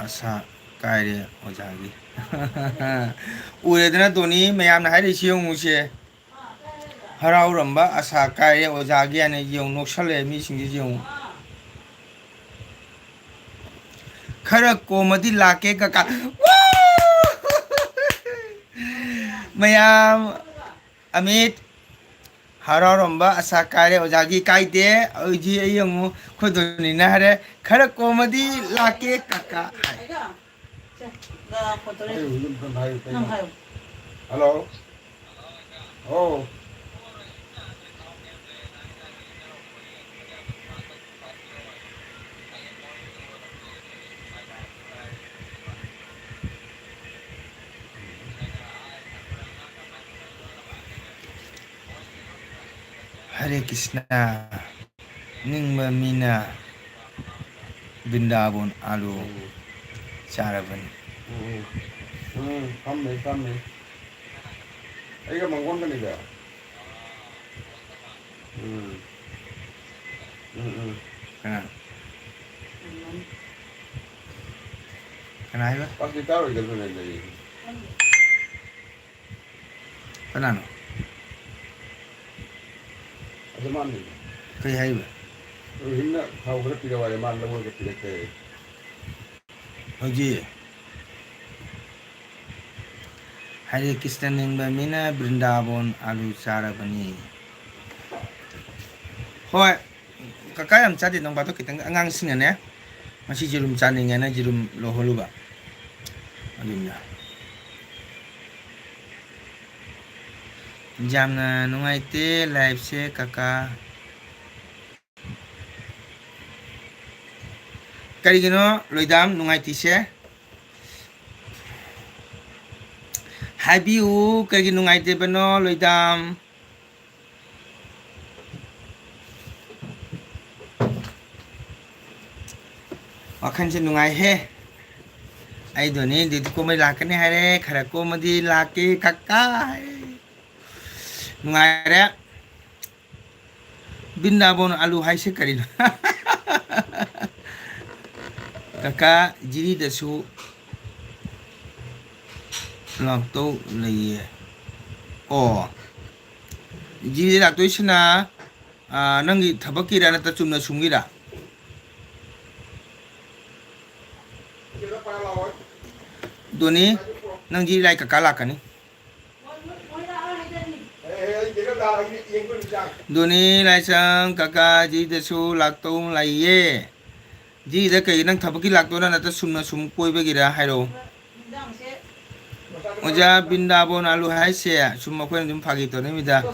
ꯑꯁꯥ ꯀꯥꯏꯔꯦ ꯑꯣꯖꯥꯒꯤ ꯎꯔꯦꯗꯅ ꯙꯣꯅꯤ ꯃꯌꯥꯝꯅ ꯍꯥꯏꯔꯤꯁꯤ ꯌꯦꯡꯉꯨꯁꯦ ꯍꯔꯥꯎꯔꯝꯕ ꯑꯁꯥ ꯀꯥꯏꯔꯦ ꯑꯣꯖꯥꯒꯤ ꯍꯥꯏꯅ ꯌꯦꯡꯉꯨ ꯅꯣꯛꯁꯜꯂꯛꯑꯦ ꯃꯤꯁꯤꯡꯁꯤ ꯌꯦꯡꯉꯨ खर कोमदी लाके कका मयाम अमित हरौरंबा आशा कायरे ओजागी कायदे ओजी यंगु खुदुनिना हरे खर कोमदी लाके कका hello O Hare Krishna Ningba Mina Vrindavan Alu Charavan Kami. Ay ka mangkon ka nila. Kana hai ba? Pas ditaruh ka doon nila. Kana no? Asa man nila. Kai hai ba? Himna kau ka pila wala man lawo ka pila kay. Hoji Hare Krishna Ningba Mina Vrindavan Alu Charabani. Hoi kakak yang cari nong batu kita ngang singa ne masih jirum cani ngana jirum loholu ba adumnya jamna nungai te live se kakak kali gino loidam nungai ti se habiu kali nungai te bano loidam Wakansi nungai he, ai doni di ko mai lakane hare khara ko madi lake kakak nungai re Vrindavan alu hai se kari kakak jiri dasu lakto laiye o jiri lakto isna nangi thabakira na ta chumna sungira Doni nang ji lai kakak lakani Doni lai sang kakak ji dasu lakto laiye ji da kai nang thabaki lakto na ta sumna sum koi begira hairo Oja Vrindavan alu hai se sum ko dum phagi to ne mida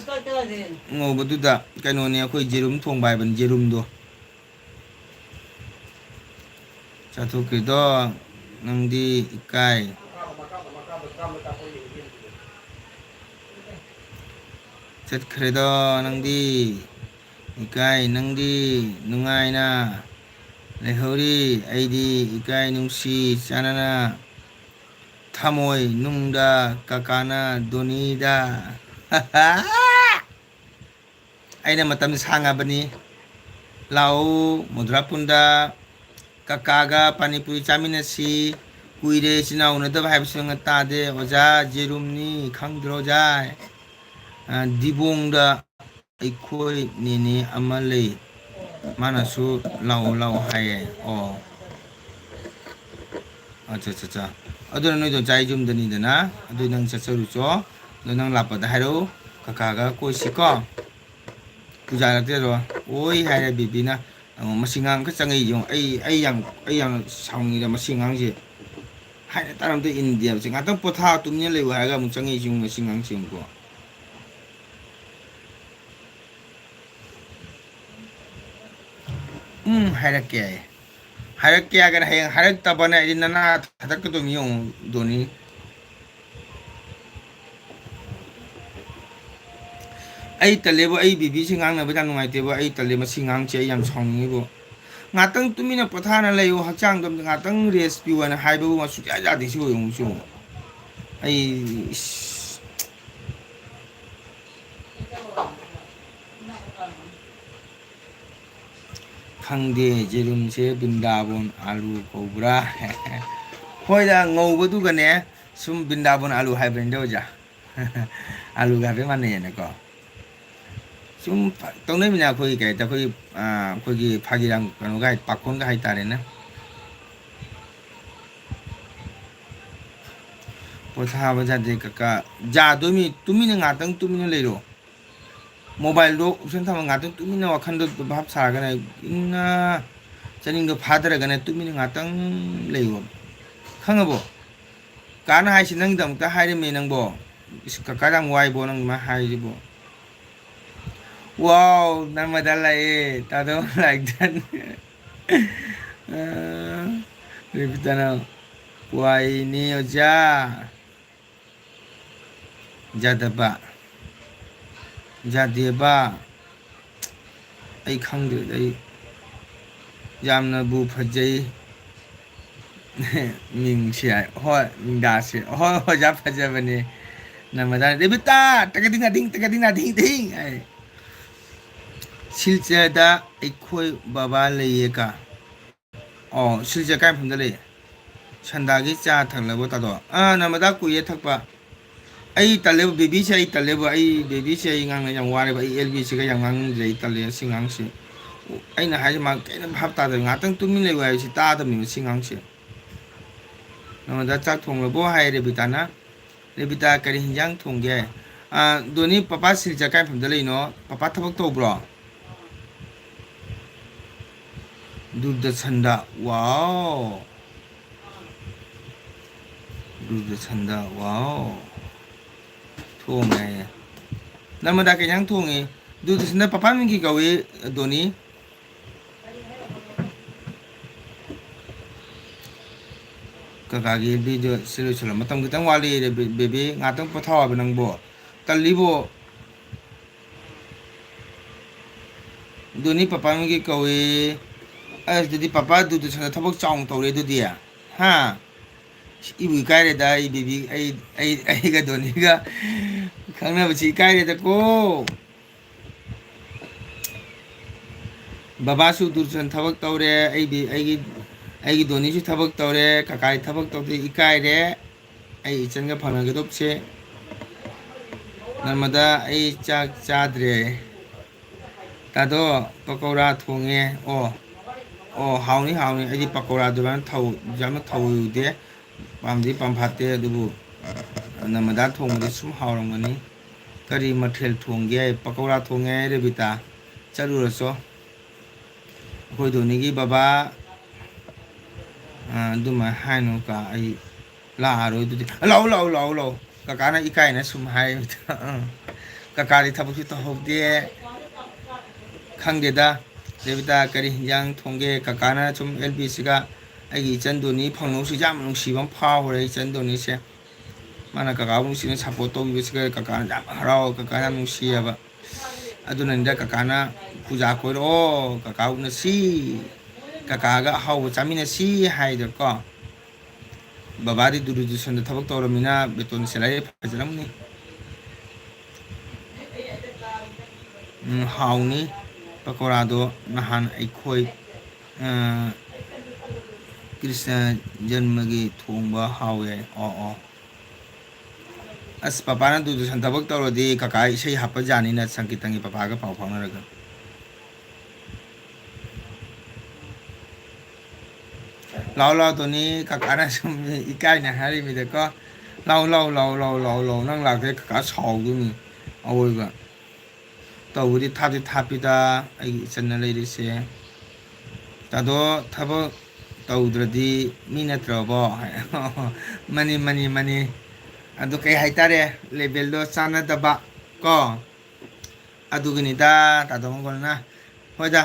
ngo bodu da kaino ne ko jerum thong bai ban jerum do Chato ke do nang di ikai Chat kredo nang di ikai nang di nungai na lehori aidi ikai nungsi chanana thamoi nungda kakana donida aina matam sanga bani lau mudrapunda kakaga panipuri chaminasi kuire sinau na da bhai singa ta de oja jerumni khangdro jai dibongda aikoi nini amale manasu lau hai o acha cha adu noi do jai jum dani dana adu nang chacharu cho nang lapa da hairo kakaga koi siko puja la te ro oi hai bibina masingang ka changai yung ai yang saungi da masingang je hai taram te India sing atang potha tumnya le wa ga mu changai yung masingang sing ko harak ke agar hayang harak tabana idinana thadak to yung doni ai talebo ai bibi singang na ba nungai te ba ai talema singang che yang songi bo ngatang tumina pathana layo hakchang dom ngatang res piwana haibu ma su ja de su yung su ai khangde jerum se Vrindavan alu kobra hoida ngau badu gane sum Vrindavan alu hai brendo ja alu ga be mane ne ko sum tong nei mina khoi kai ta khoi khoi gi phagi rang kanu ga pakon ga hai tare na potha ba ja de ka ja do mi tumi ne ngatang tumi ne leiro mobile do option thama ngatang tumi ne wakhan do bhab sa ga na inna chaning do phadra ga na tumi ne ngatang leiro khangabo kana hai sinang dam ta hai me nang bo ka rang wai bo nang ma hai bo Wow, Narmadala Tado like that. Repeat Why ni oja Jadaba Jadiba ai khangde ai yamna bu phajai ming sia ho ming da se ho ja phajabane namada rebita takading ding ai silcha da ekhoi baba leye ka oh silcha kai phum da le chanda gi cha thang la bo ta do namada ku ye thakpa ai tale baby se ai tale bo ai baby se ai ngang yang wa re ba ai lb se ga yang ngang re tale singang se ai na hai ma ke na bhap ta da nga tang tu min le wa si ta da mi singang se namada chak thong la bo hai rebita na rebita kari hinjang thong ge doni papa silcha kai phum da le no papa thabak to bro दूध ठंडा wow दूध ठंडा wow थोंगे Namda के yang थोंगे दूध ठंडा पापा में की गावे दोनी काकागी वीडियो सिलो चलो मतम कितंग वाली baby ngatung pathaw benang bo talibo दोनी पापा में की गावे jadi papa du sana thabak chong tore du dia ha ibu kai re da I baby ai ga doni ga khangna bachi kai re da ko baba su dur san thabak tore ai gi doni su thabak tore kakai thabak tore ikai re ai chen ga phana ga dop che namada ai chak chadre ta do pakora thonge oh hauni ai pakora du ban thau jam thau de pam di pam phatte du namada thong de sum haurang ani kari mathel thong ge pakora thong ge re bita charu ro so khoi do ni gi baba du ma hai no ka ai la ro du lau kaka na ikai na sum hai kaka ri thabu ta hok de khang de da rebita kari yang thongge kakana chum lbc ga ai chen do ni phangno su jam nong si bam pha ho re chen do ni se mana kaka bu si na support to bi se kaka jam harao kaka nong si ba aduna nda kakana puja ko ro kaka bu na si kaka ga hau chami na si hai de ko baba ri du san thabak to ro mina beton se lai phajaram ni hau ni pakora do nahan aikhoi krishna janma gi thongba hawe as papa na du san thabak tawro di kaka isai hapa jani na sankitang gi papa ga pau phang na raga law to ni kaka na sum ikai na hari mi de ko law nang la ke kaka chau gi mi awoi ga tawuri thapida ai channa leiri se tado thabo tawdradi minatra bo mani adu kai haitare level do chana daba ko adu gini da tado mongol na hoja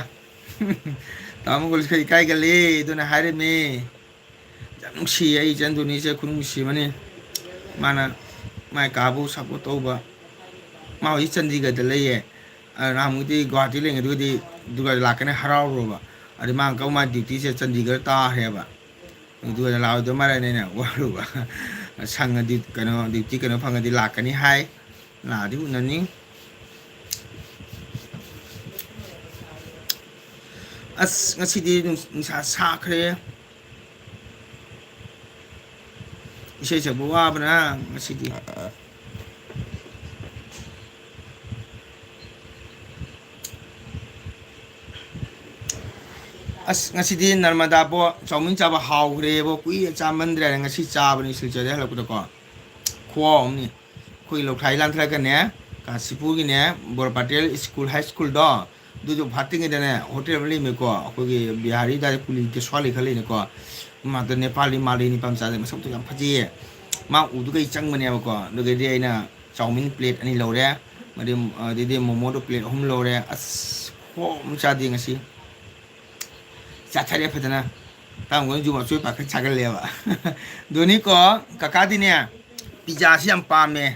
tamongol kai kai gali do na hare me jam si ai jandu ni se kunung si mani mana mai kabu sapo toba mau I chandigarh de leye Ramgati Guwahati लेंगे दुगा लाकने हराव रोबा अरे मां का मा duty से चंडीगढ़ ता है बा दुगा लाव दो मारे ने वारुबा संग दि कनो ड्यूटी कनो फंग दि लाकने हाय ना दि उननी अस ngasi di nusa sa khre isai cha bwa bana ngasi di as ngasi di narmada bo chawmin cha ba haw re bo kui cha mandre ngasi cha ba ni silcha de hala ku ko khom ni kui lo khai lan thra ka ne kasipur gi ne bor patel school high school do du jo bhati nge de ne hotel li me ko ko gi bihari da police ke swali khali ne ko ma de nepali mali ni pam cha de ma sok to yam phaji ma u du kai chang ma ne ba ko du ge de na chawmin plate ani lo re ma de momo do plate hom lo re as khom cha di ngasi चाचारे फजना Thang gun जुमा चोय पाख चागल लेवा दोनी को काका दिने pizza से हम पामे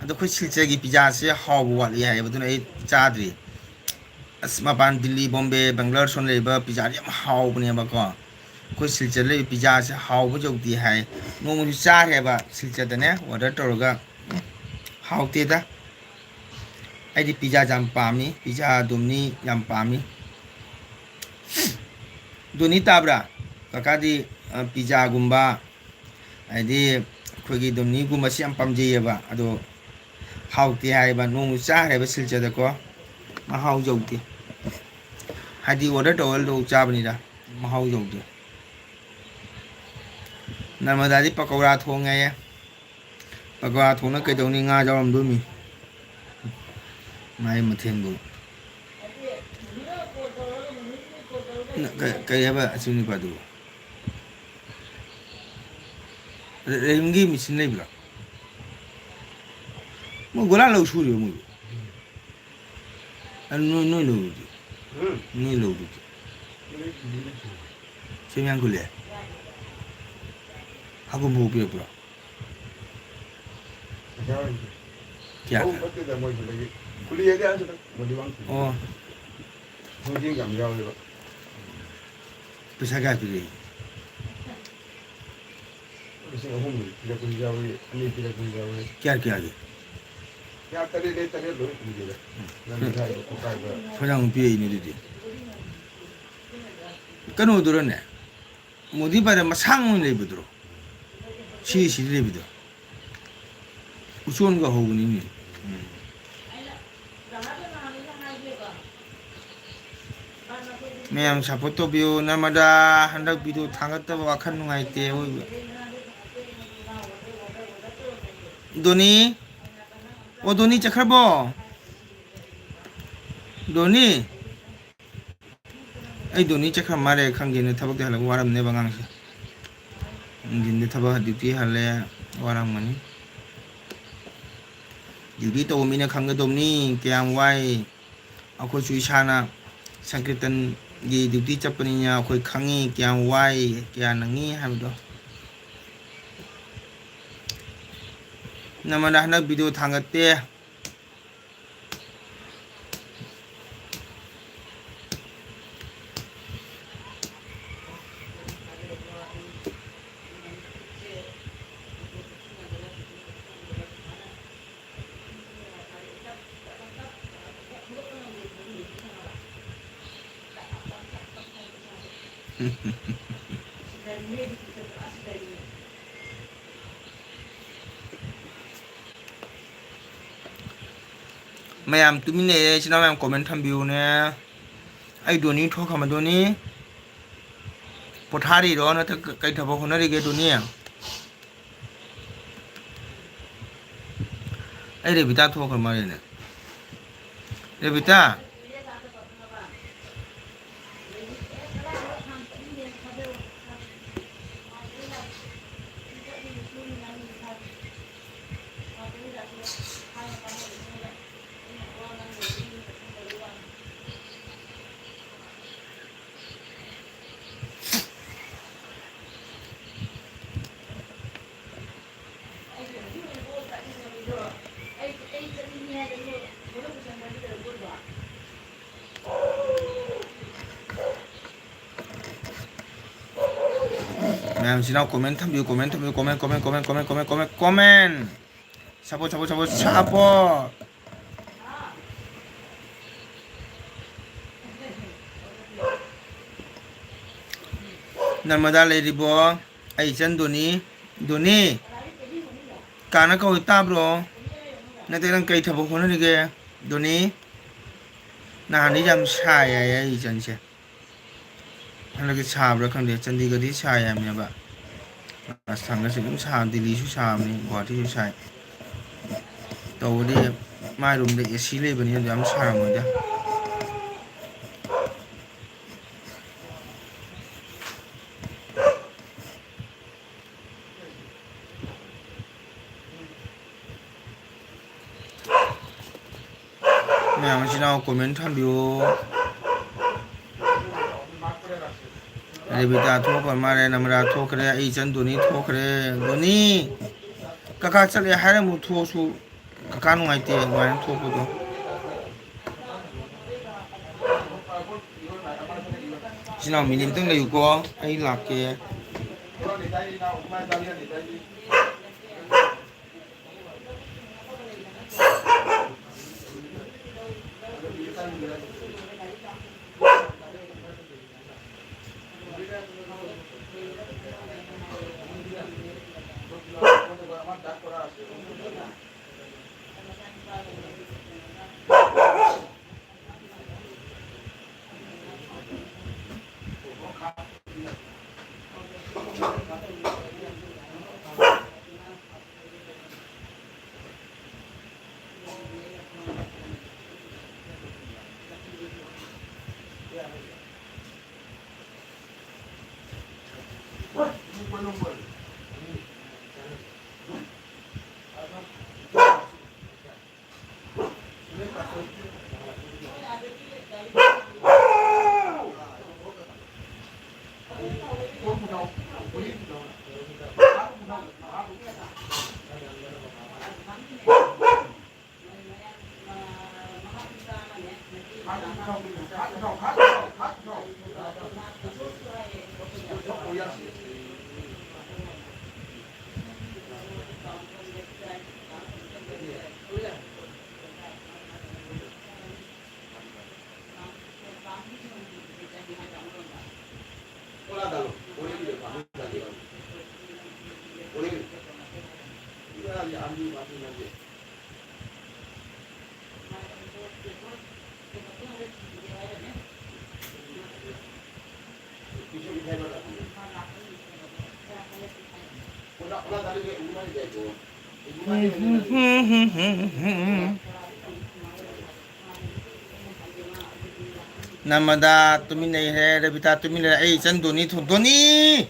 अदो खु सिलचे की पिज्जा से हाव वाली है बदुन ए चाद्री Mapan Delhi, Bombay, Bangalore, son labor, pizza, how never go. Because silver pizza, how would you be high? No one is ever silver than what a toroga. How did that? I did pizza jam palmy, pizza dumni, yam palmy. Donita bra, Kakadi, pizza gumba. I did Quiggy dumni gumba siam pamjeva, ado. How the high but no star have a silver the co. Mahau joked. Had the order to all those Japanese, Mahau joked. Namadadi Pakora Tonga Pakora Tona Katoning Adam Dumi. My Matembo. Kayaba Sunipadu. Give me some labor. Mogolano should you move. And no load. No load. Semangule. How come move your bro? Yeah. Oh, Pisaga today. Kiaki. Fajang P. Nudity. Cano Durane. Modiba the Masang Libidro. She libido. Usun go home in me. Ma'am Sapoto Bio Namada, Handa Bido Tangata Wakan Night. Doni. Oh, Doni Chakrabo. Doni. I don't need Chakramare, can't get a tabak, what I'm never answer. In the tabak duty, Hale, what I'm money. You did all Mina Kangadomni, Kiam Wai, Akochuishana, Sankritan, the duty Japanese, Koi Kangi, Kiam Wai, Kianangi, Hamdo. Namadana video Tangate. Ma'am, 2 minutes now. I'm comment on you. I don't need to talk about Doni. Potari on a kite of honor get to near. I revita talk on Marina. Revita. Ma'am, see now comment. Chapo. Narmada lady boy, Aisan Doni. Kanaka with tabro. Nothing kite of honor again. Doni. Nahanijam shy, agency. And look at Sabra condition, and the good shy. I mean, as long as you have the issue, what you say. Though my room, the AC living in the Amsham with them. Now, comment on you. Revita talk on Mare Namara talk, agent Doni talk, Doni. Kakachali Haramu Tosu, Kakano idea, one talk with Sinau minit teng layu ko ai lake Namada tumi nei hai Rebita tumi nei ai chan doni thu doni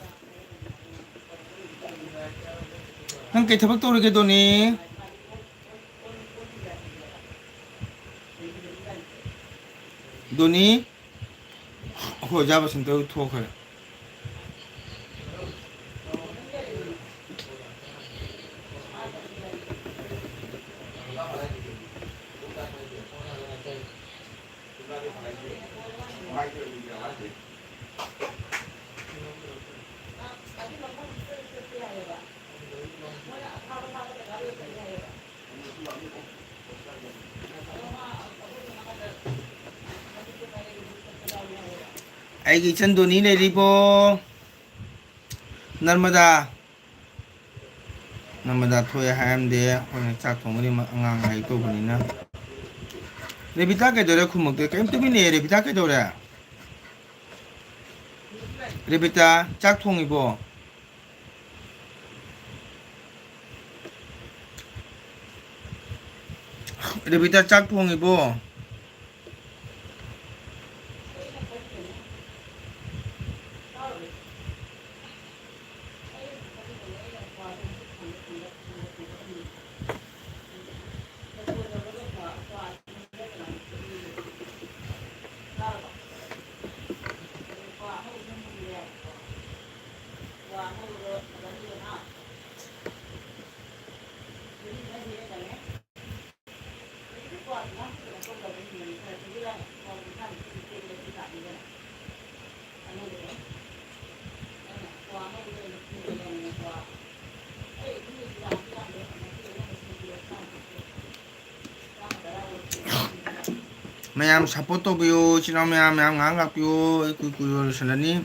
nang kai thabak tor ge doni doni ho jaba sin to tho khare ai gi chan doni nei ri bo Narmada thoy ham de hoi chak thong ni ma angang ai to bani na Rebita ke dore khumuk de kem tumi nei Rebita ke dore Rebita chak thong ibo Rebita chak thong ibo Mayam support to biyo chino mayam ngangak biyo kuyo sanani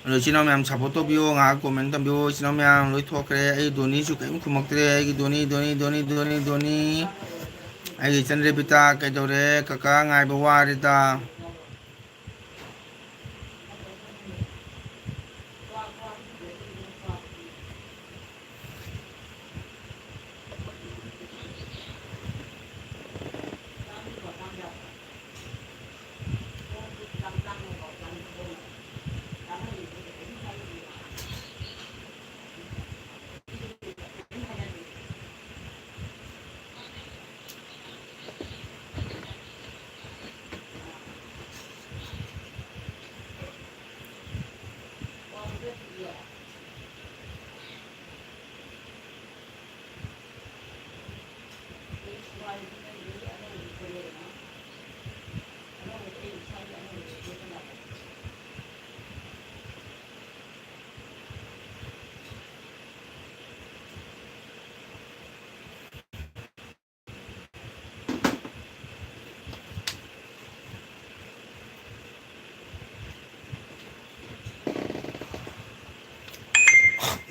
rồi chino mayam support to biyo ngak comment tam biyo chino mayam loi thok kre ai doni chu kem khumak tre ai doni ai chan Rebita kai dore kaka ngai ba wa ri ta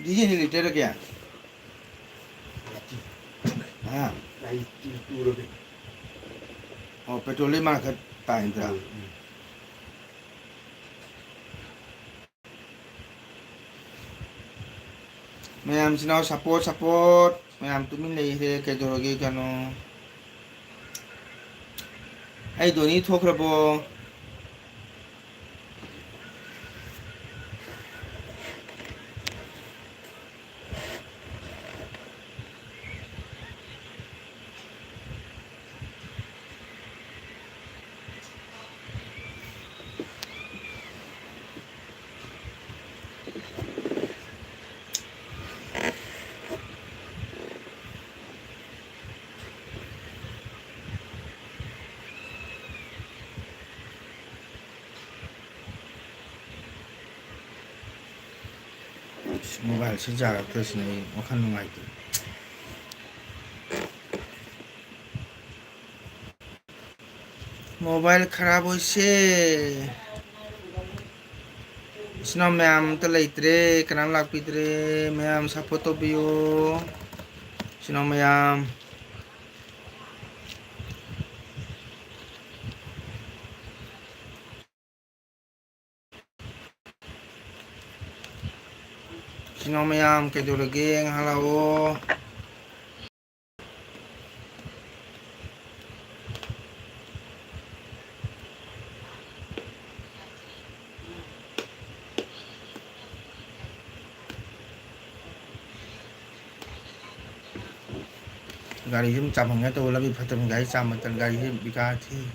diesel नहीं litre क्या हाँ 92 rupiah. और petrol मार कर ताइंद्रा ma'am सिनाव support ma'am तुम्हें नहीं है क्या जोड़ोगे क्या नो आई दोनी थोक रबो मोबाइल से जागा तो इसने वहाँ नुमाई थी मोबाइल खराब हो से इसना मैम तो लेते कनाम लाग पीते मैम सपोर्ट तो बियो इसना मैम इसना मैम के जोड़ोगे हलाओ गाड़ी से चाप होंगे तो लभी फतम गाड़ी चाप मतन गाड़ी से बिकार थी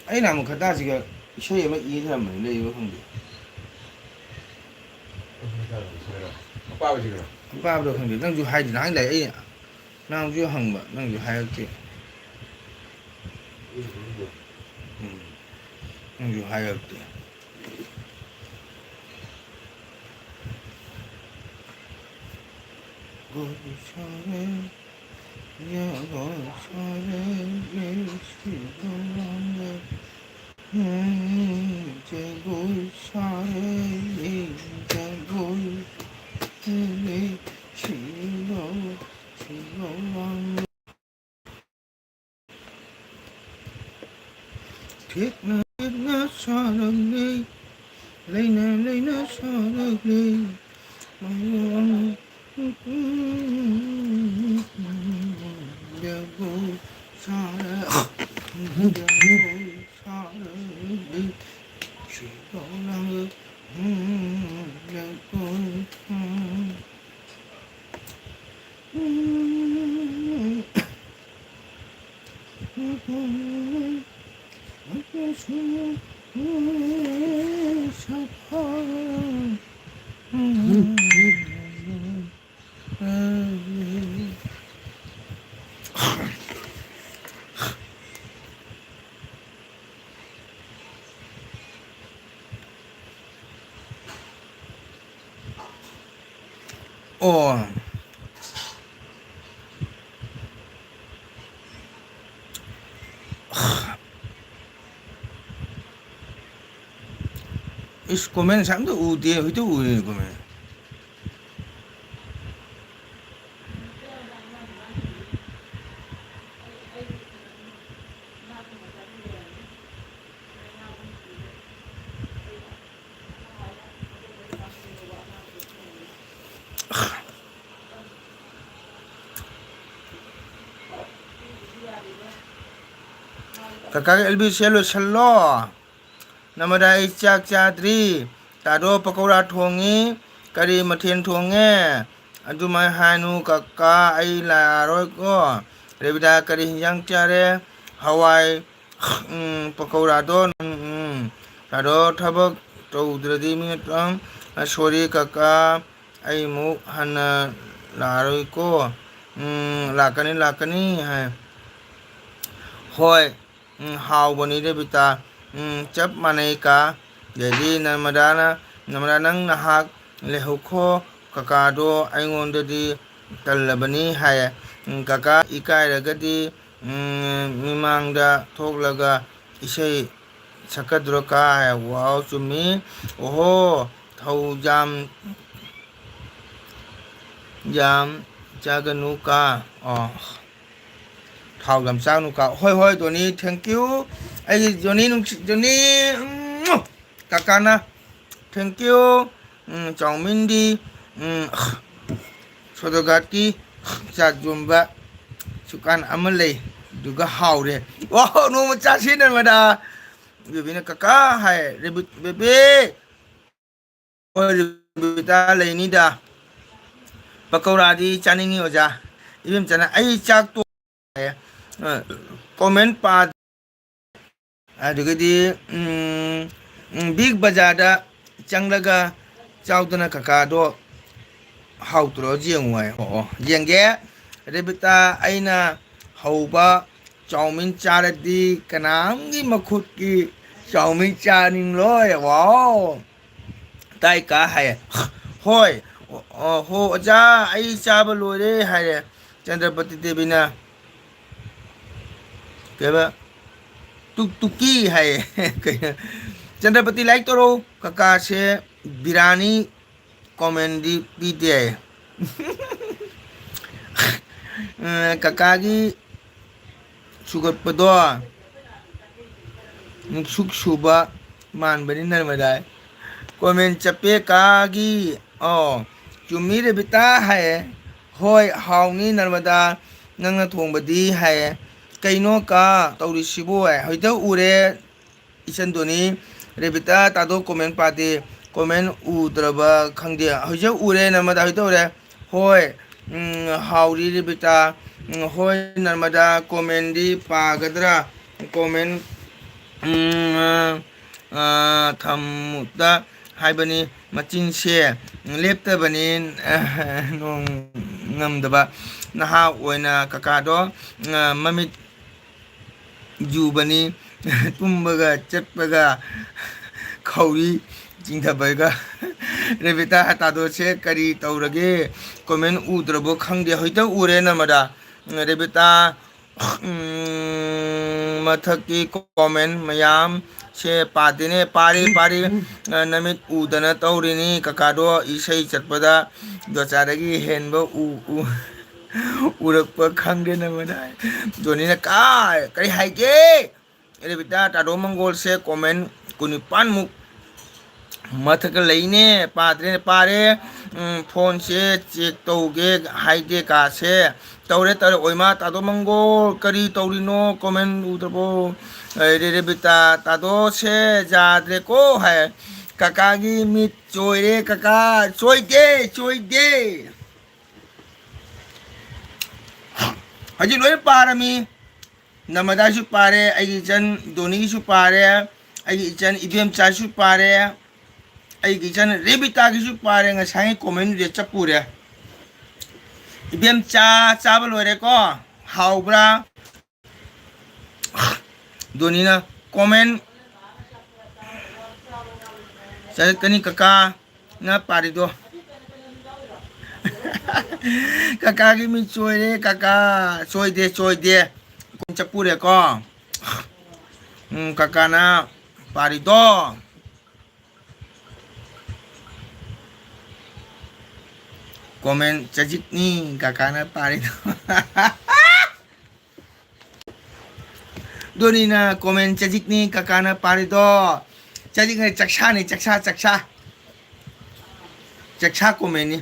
आई नाम खता सिगा इसे में ये था मैं ले यो होंगे Apa apa sih kira? बाप रो होंगे नंग जो हाई दिनांग ले आई नंग जो हंग नंग जो हाई के नंग जो हाई के गोशारे या गोशारे ये शिवरांगे जय गोशारे ये जय गोशारे शिवरांगे ठीक ना सारंगे लेना सारंगे Jago sara, jago sara, jago lang, jago Oh, इस कमेंट सामने उड़े हुए तो उड़े comment kakak LB selo selo namada ichak chadri tado pakora thongi kari mathen thonge adumai hanu kakak ai la roi ko rebida kari yang chare hawai pakora do tado thabak taudradi minatang sori kakak ai mu hana la roi ko lakani hai hoi how बनी रे बिता चप माने का यदि नर्मदा नंग नहाक लेहुखो ककादो आइंगोंददी तल्लबनी हाय कका इकायरगदी मिमांगदा थोकलगा 이세 sakadroka wow chumi oho thau jam chaganu ka oh thau jam chaganu ka hoi doni thank you ai joni kakana thank you chongmin di sodogati chajumba sukan amalai duga haure wow no macha sinan mada bibina kaka hai rebut bebe oi rebita leini da pakora di chaningi oja ibim chana ai chak to comment pa adugadi big bazar da changlaga chaudana kaka do hautro jengwai ho jengge rebita aina hauba chowmin charadi kanamgi makhut ki chowmin chaning loi wow tai ka hai hoi ho aja ai chaba lore hai chandrapati devina keba tuki hai chandrapati like toro kaka se birani comedy pide kakagi sugar pado suk suba man bani narmada comment chape kagi oh chumi re bita hai hoi hauni narmada nang thong badi hai kaino ka tauri sibo hai hoita ure isan doni re bita tado comment pade comment udraba khangde hoja ure narmada hoita ure hoi hauri re bita hoi narmada comedy pagadra comment thamuda haibani machin se leptabani nong ngamdaba naha oina kakado mamit jubani tumbaga chatpaga khauri jingthabaga rebita tado se kari taurage comment udrabo khangde hoita ure namada rebita mathaki comment mayam se padine pari namit udana taurini kakado isai chatpada docharagi henbo urakpa khangde namada donina ka kari haike rebita tado mangol se comment kunipan muk mathaka leine padre pare phone se check toge haide ka se taure tar oima tado mangol kari taurino comment udrabo re bita tado se jadre ko hai kakagi mit choire kaka choide haji loi parami namada su pare ai jan doni su pare ai jan ibem cha su pare ai jan rebita gi su pare nga sai comment de chapure ibem cha balore ko haubra donina comment sa kani kaka na parido kaka gi mi choire kaka choide kun chapure ko kaka na parido comment chajik ni kakana parido donina comment chajik ni kakana parido chajik ni chaksha comment ni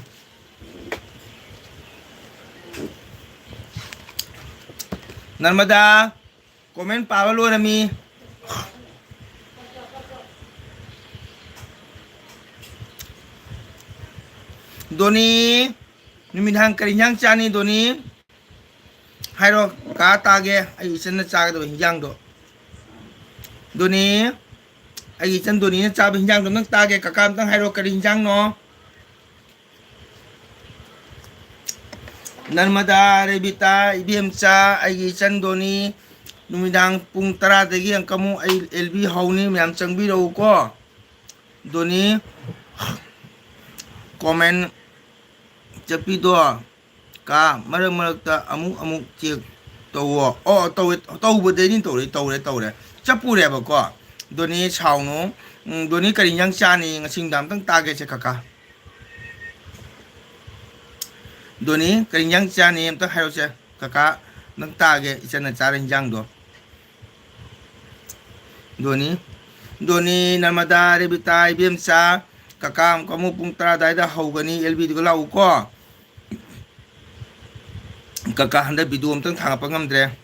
narmada comment pawalo rami doni numidhang karinyang chani doni hairo ka tage ai isen na chaga do hinjang do doni ai isen doni na chaga hinjang do nang tage kakam tang hairo karinyang no narmada rebita ibm cha ai isen doni numidhang pung tara dagi ang kamu ai lb hauni myam changbi ro ko doni comment chapido ka marak ta amuk chek tawo o taw bade ni taw taw ꯆꯄꯨꯔꯦꯕꯀꯣ ꯗꯣꯅꯤ ꯁꯥꯎꯅꯨ ꯗꯣꯅꯤ ꯀꯔꯤ ꯏꯟꯖꯥꯡ ꯆꯥꯅꯤ ꯉꯁꯤ ꯅꯨꯡꯗꯥꯡ ꯑꯝꯇꯪ ꯇꯥꯒꯦꯁꯦ ꯀꯀꯥ ꯗꯣꯅꯤ ꯀꯔꯤ ꯏꯟꯖꯥꯡ ꯆꯥꯅꯤ ꯑꯝꯇ ꯍꯥꯏꯔꯣꯁꯦ ꯀꯀꯥ ꯅꯪ ꯇꯥꯒꯦ ꯏꯆꯟꯅ ꯆꯥꯔ ꯏꯟꯖꯥꯡꯗꯣ ꯗꯣꯅꯤ ꯅꯔꯃꯗꯥ ꯔꯦꯕꯤꯇꯥ 이비엠ꯆꯥ kaka kamu pung tara daida haugani LB duga lau ko kaka handa video amtang thangapa ngamdre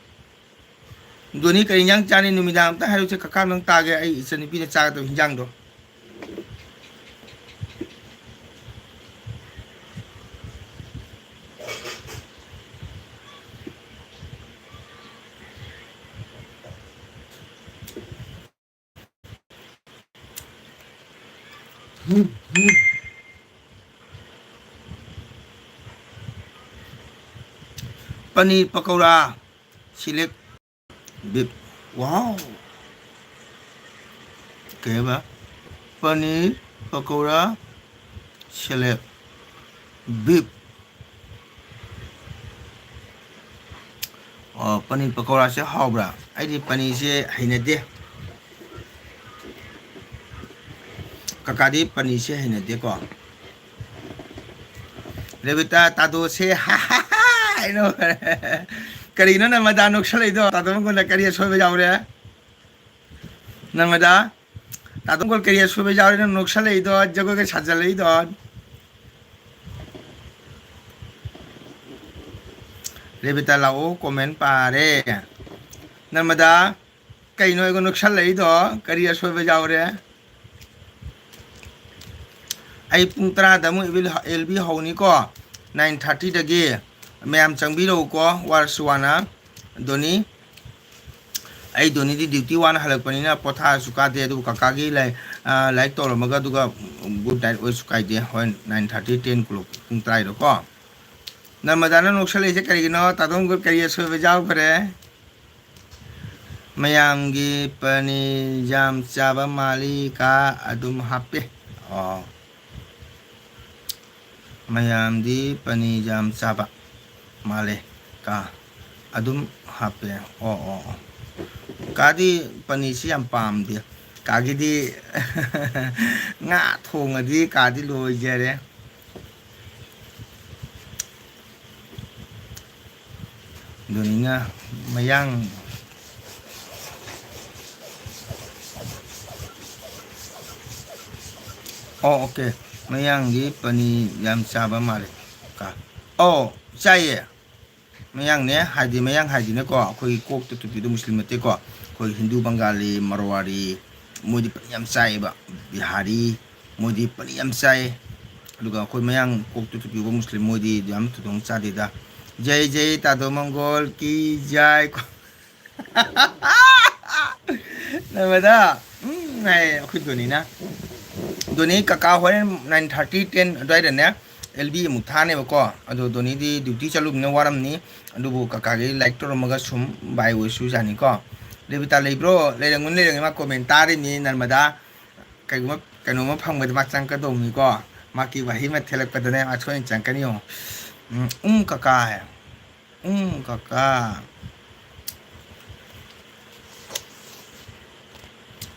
doni kari yang chani numidang amta haru che kaka nang tage ai isani pi na chaga to hinjang do paneer pakora select beef wow kaya ba paneer pakora select beef oh paneer pakora se haubra ai di paneer se hainade kakadi paneer se hainade ko Revita tado se ha ha ha ino karino na madano shalay do tado ko na kariya sobe jawre namada tado ko kariya sobe jawre na noksalay do jago ke sajalay do Revita lao comment pare namada kaino ko noksalay do kariya sobe jawre ai pung tara da mu LB hauni ko 9:30 dagi mayam changbiro ko warsuwana doni ai doni di duty wan halakpani na potha suka de du kakagi lai like to maga duga good night oi sukai de 9:30 10 kilo pung tara ro ko namadana noksale je kari no tadong ko kari so be jaw pare mayam gi pani jam chaba mali ka adum hape oh mayam di pani jam chaba male ka adum hape oh kadi pani si am pam di kagi di nga thong adi kadi lo jere dunia mayang oh okay mayang di pani jam chaba male ka oh chaye mayang ne haidi mayang haidi ne ko khoi kok tu tu muslim te ko khoi hindu bengali marwari modi pani jam chai ba bihari modi pani jam chai aduga khoi mayang kok tu tu muslim modi jam tu dong cha de da jai jai tado mongol ki jai namada ngai khoi doni na doni kaka horen 9:30 10 adai ne LB muthane ko ado doni di duty chalu ne waram ni adubu kaka gi like to maga sum bai wo su jani ko lebita lebro lerangun lerang ma commentary ni narmada kaiguma kanuma phangba ma chang ka dom ni ko maki wahi ma thelak pa dane a chhoin chang kani yo kaka kaka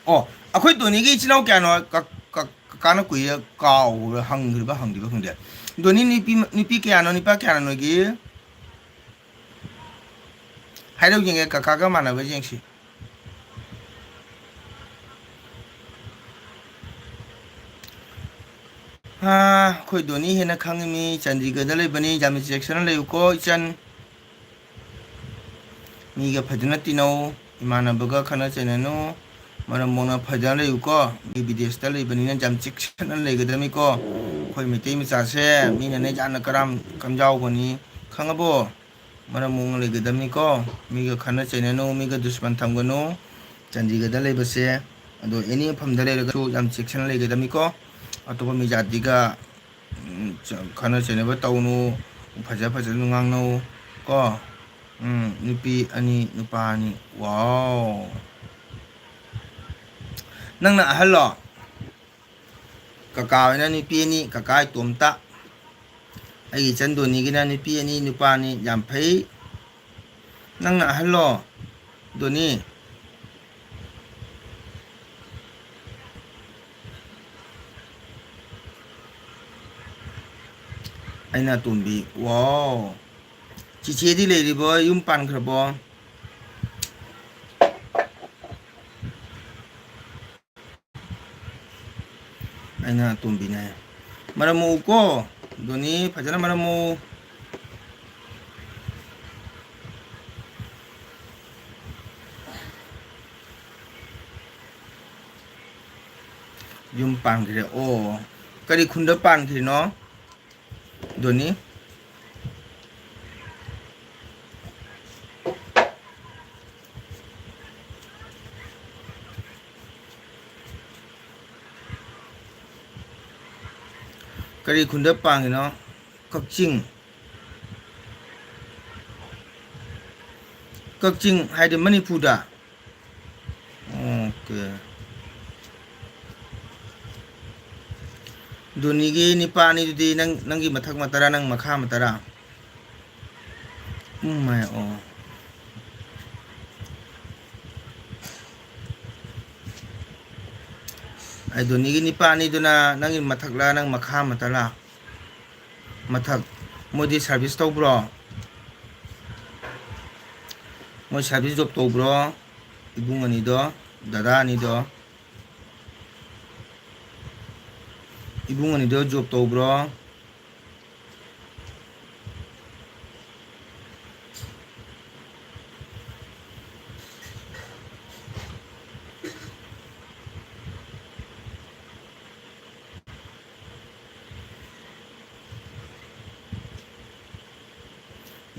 oh akhoi doni gi chinau kya no kana kuya kaw hangriba hangde doni nipi kya no nipa kya no gi hairo jinge kaka ga mana ba jingsi ha khoi doni hena khangmi chandigarh da lebani jami section le ko chan mi ga phadna tino imana baga khana chenano mana mona phajana le ko mi bidesh ta le bani na jam section le ga dami ko khoi mite mi cha se mi na ne jan karam kamjau bani khangabo mana mong le ga dami ko mi ga khana chenano mi ga dushman thamgano chandigarh da le base ado any pham da le ga jam section le ga dami ko atop mi jati ga khana chenaba tawnu phaja nungangno ko nupi ani nupa ani wow nang na hello kaka na nupi ni kaka tomta ai chandu ni gina nupi ani nupa ni jam phai nang na hello doni ꯑꯩꯅ ꯇꯣꯝꯕꯤ ꯋꯥꯎ ꯆꯤꯆꯦꯗꯤ ꯂꯩꯔꯤꯕꯣ ꯌꯨꯝ ꯄꯥꯟꯈ꯭ꯔꯕꯣ ꯑꯩꯅ ꯇꯣꯝꯕꯤꯅꯦ ꯃꯔꯝ ꯃꯣꯛꯎꯀꯣ ꯗꯣꯅꯤ ꯐꯖꯅ ꯃꯔꯝ ꯃꯣꯛꯎ ꯌꯨꯝ ꯄꯥꯟꯈ꯭ꯔꯦ ꯑꯣ ꯀꯔꯤ ꯈꯨꯟꯗ ꯄꯥꯟꯈ꯭ꯔꯤꯅꯣ ꯗꯣꯅꯤ ꯀꯔꯤ ꯈꯨꯟꯗ ꯄꯥꯟꯈꯤꯅꯣ ꯀꯛꯆꯤꯡ ꯀꯛꯆꯤꯡ ꯍꯥꯏꯗꯤ ꯃꯅꯤꯄꯨꯔꯗ ꯑꯣꯀꯦ ꯗꯣꯅꯤꯒꯤ ꯅꯤꯄꯥ ꯑꯅꯤꯗꯨꯗꯤ ꯅꯪꯒꯤ ꯃꯊꯛ ꯃꯇꯔꯥ ꯅꯪ ꯃꯈꯥ ꯃꯇꯔꯥ ꯃꯥꯏ ꯑꯣ ꯑꯩ ꯗꯣꯅꯤꯒꯤ ꯅꯤꯄꯥ ꯑꯅꯤꯗꯨꯅ ꯅꯪꯒꯤ ꯃꯊꯛꯂꯥ ꯅꯪ ꯃꯈꯥ ꯃꯇꯔꯥ ꯃꯊꯛ ꯃꯣꯏꯗꯤ ꯁꯥꯔꯚꯤꯁ ꯇꯧꯕ꯭ꯔꯣ ꯃꯣꯏ ꯁꯥꯔꯚꯤꯁ ꯖꯣꯕ ꯇꯧꯕ꯭ꯔꯣ ꯏꯕꯨꯡ ꯑꯅꯤꯗꯣ ꯗꯗꯥ ꯑꯅꯤꯗꯣ ꯏꯕꯨꯡ ꯑꯅꯤꯗꯣ ꯖꯣꯕ ꯇꯧꯕ꯭ꯔꯣ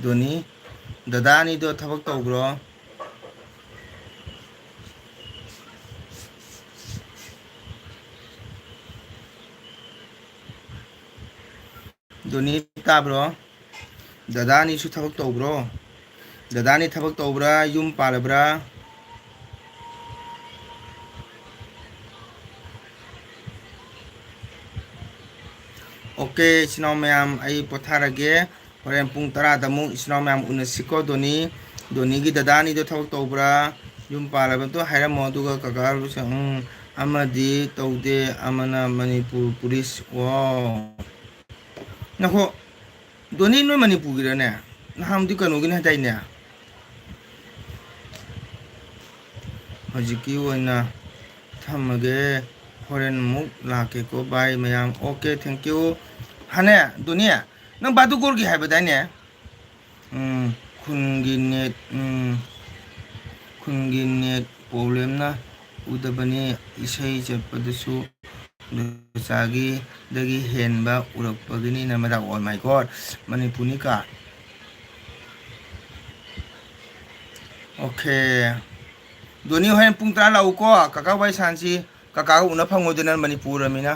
ꯗꯣꯅꯤ ꯗꯗꯥ ꯑꯅꯤꯗꯣ ꯊꯕꯛ ꯇꯧꯕ꯭ꯔꯣ ꯗꯣꯅꯤ ꯇꯥꯕ꯭ꯔꯣ ꯗꯗꯥ ꯑꯅꯤꯁꯨ ꯊꯕꯛ ꯇꯧꯕ꯭ꯔꯣ ꯗꯗꯥ ꯑꯅꯤ ꯊꯕꯛ ꯇꯧꯕ꯭ꯔꯥ ꯌꯨꯝ ꯄꯥꯜꯂꯕ꯭ꯔꯥ ꯑꯣꯀꯦ ꯏꯆꯤꯟ ꯏꯅꯥꯎ ꯃꯌꯥꯝ ꯑꯩ ꯄꯣꯊꯥꯔꯒꯦ ꯍꯣꯔꯦꯟ ꯄꯨꯡ 10ꯗ ꯑꯃꯨꯛ ꯏꯆꯤꯟ ꯏꯅꯥꯎ ꯃꯌꯥꯝ ꯎꯅꯁꯤꯀꯣ ꯗꯣꯅꯤꯒꯤ ꯗꯗꯥ ꯑꯅꯤꯗꯣ ꯊꯕꯛ ꯇꯧꯕ꯭ꯔꯥ ꯌꯨꯝ ꯄꯥꯜꯂꯕꯗꯣ ꯍꯥꯏꯔꯝꯃꯣ ꯑꯗꯨꯒ ꯀꯀꯥ ꯑꯃꯗꯤ ꯇꯧꯗꯦ ꯑꯃꯅ ꯃꯅꯤꯄꯨꯔ ꯄꯨꯂꯤꯁ ꯋꯥꯎ ꯅꯈꯣ ꯗꯣꯅꯤ ꯅꯣꯏ ꯃꯅꯤꯄꯨꯔꯒꯤꯔꯅꯦ ꯅꯍꯥꯟꯗꯤ ꯀꯩꯅꯣꯒꯤꯅꯦ ꯍꯥꯏꯗꯥꯏꯅꯦ ꯍꯧꯖꯤꯛꯀꯤ ꯑꯣꯏꯅ ꯊꯝꯃꯒꯦ ꯍꯣꯔꯦꯟ ꯑꯃꯨꯛ ꯂꯥꯛꯀꯦꯀꯣ ꯕꯥꯏ ꯃꯌꯥꯝ ꯑꯣꯀꯦ ꯊꯦꯡꯀ꯭ꯌꯨ ꯍꯥꯅꯦ ꯗꯣꯅꯤ ꯅꯪ ꯕꯥꯗꯨꯒꯣꯔꯒꯤ ꯍꯥꯏꯕꯗꯥꯏꯅꯦ ꯈꯨꯟꯒꯤ ꯅꯦꯠ ꯈꯨꯟꯒꯤ ꯅꯦꯠ ꯄ꯭ꯔꯣꯕ꯭ꯂꯦꯝꯅ ꯎꯗꯕꯅꯤ ꯏꯁꯩ ꯆꯠꯄꯗꯁꯨ ꯗꯒꯤ ꯍꯦꯟꯕ ꯎꯔꯛꯄꯒꯤꯅꯤ ꯅꯃꯗꯥ ꯑꯣ ꯃꯥꯏ ꯒꯣꯗ ꯃꯅꯤꯄꯨꯔꯅꯤꯀꯥ ꯑꯣꯀꯦ ꯗꯣꯅꯤ ꯍꯣꯔꯦꯟ ꯄꯨꯡ 10 ꯂꯥꯛꯎꯀꯣ ꯀꯀꯥ ꯋꯥꯏ ꯁꯥꯟꯁꯤ ꯀꯀꯥꯒ ꯎꯅ ꯐꯪꯉꯣꯏꯗꯣꯏꯅ ꯃꯅꯤꯄꯨꯔ ꯑꯃꯤꯅ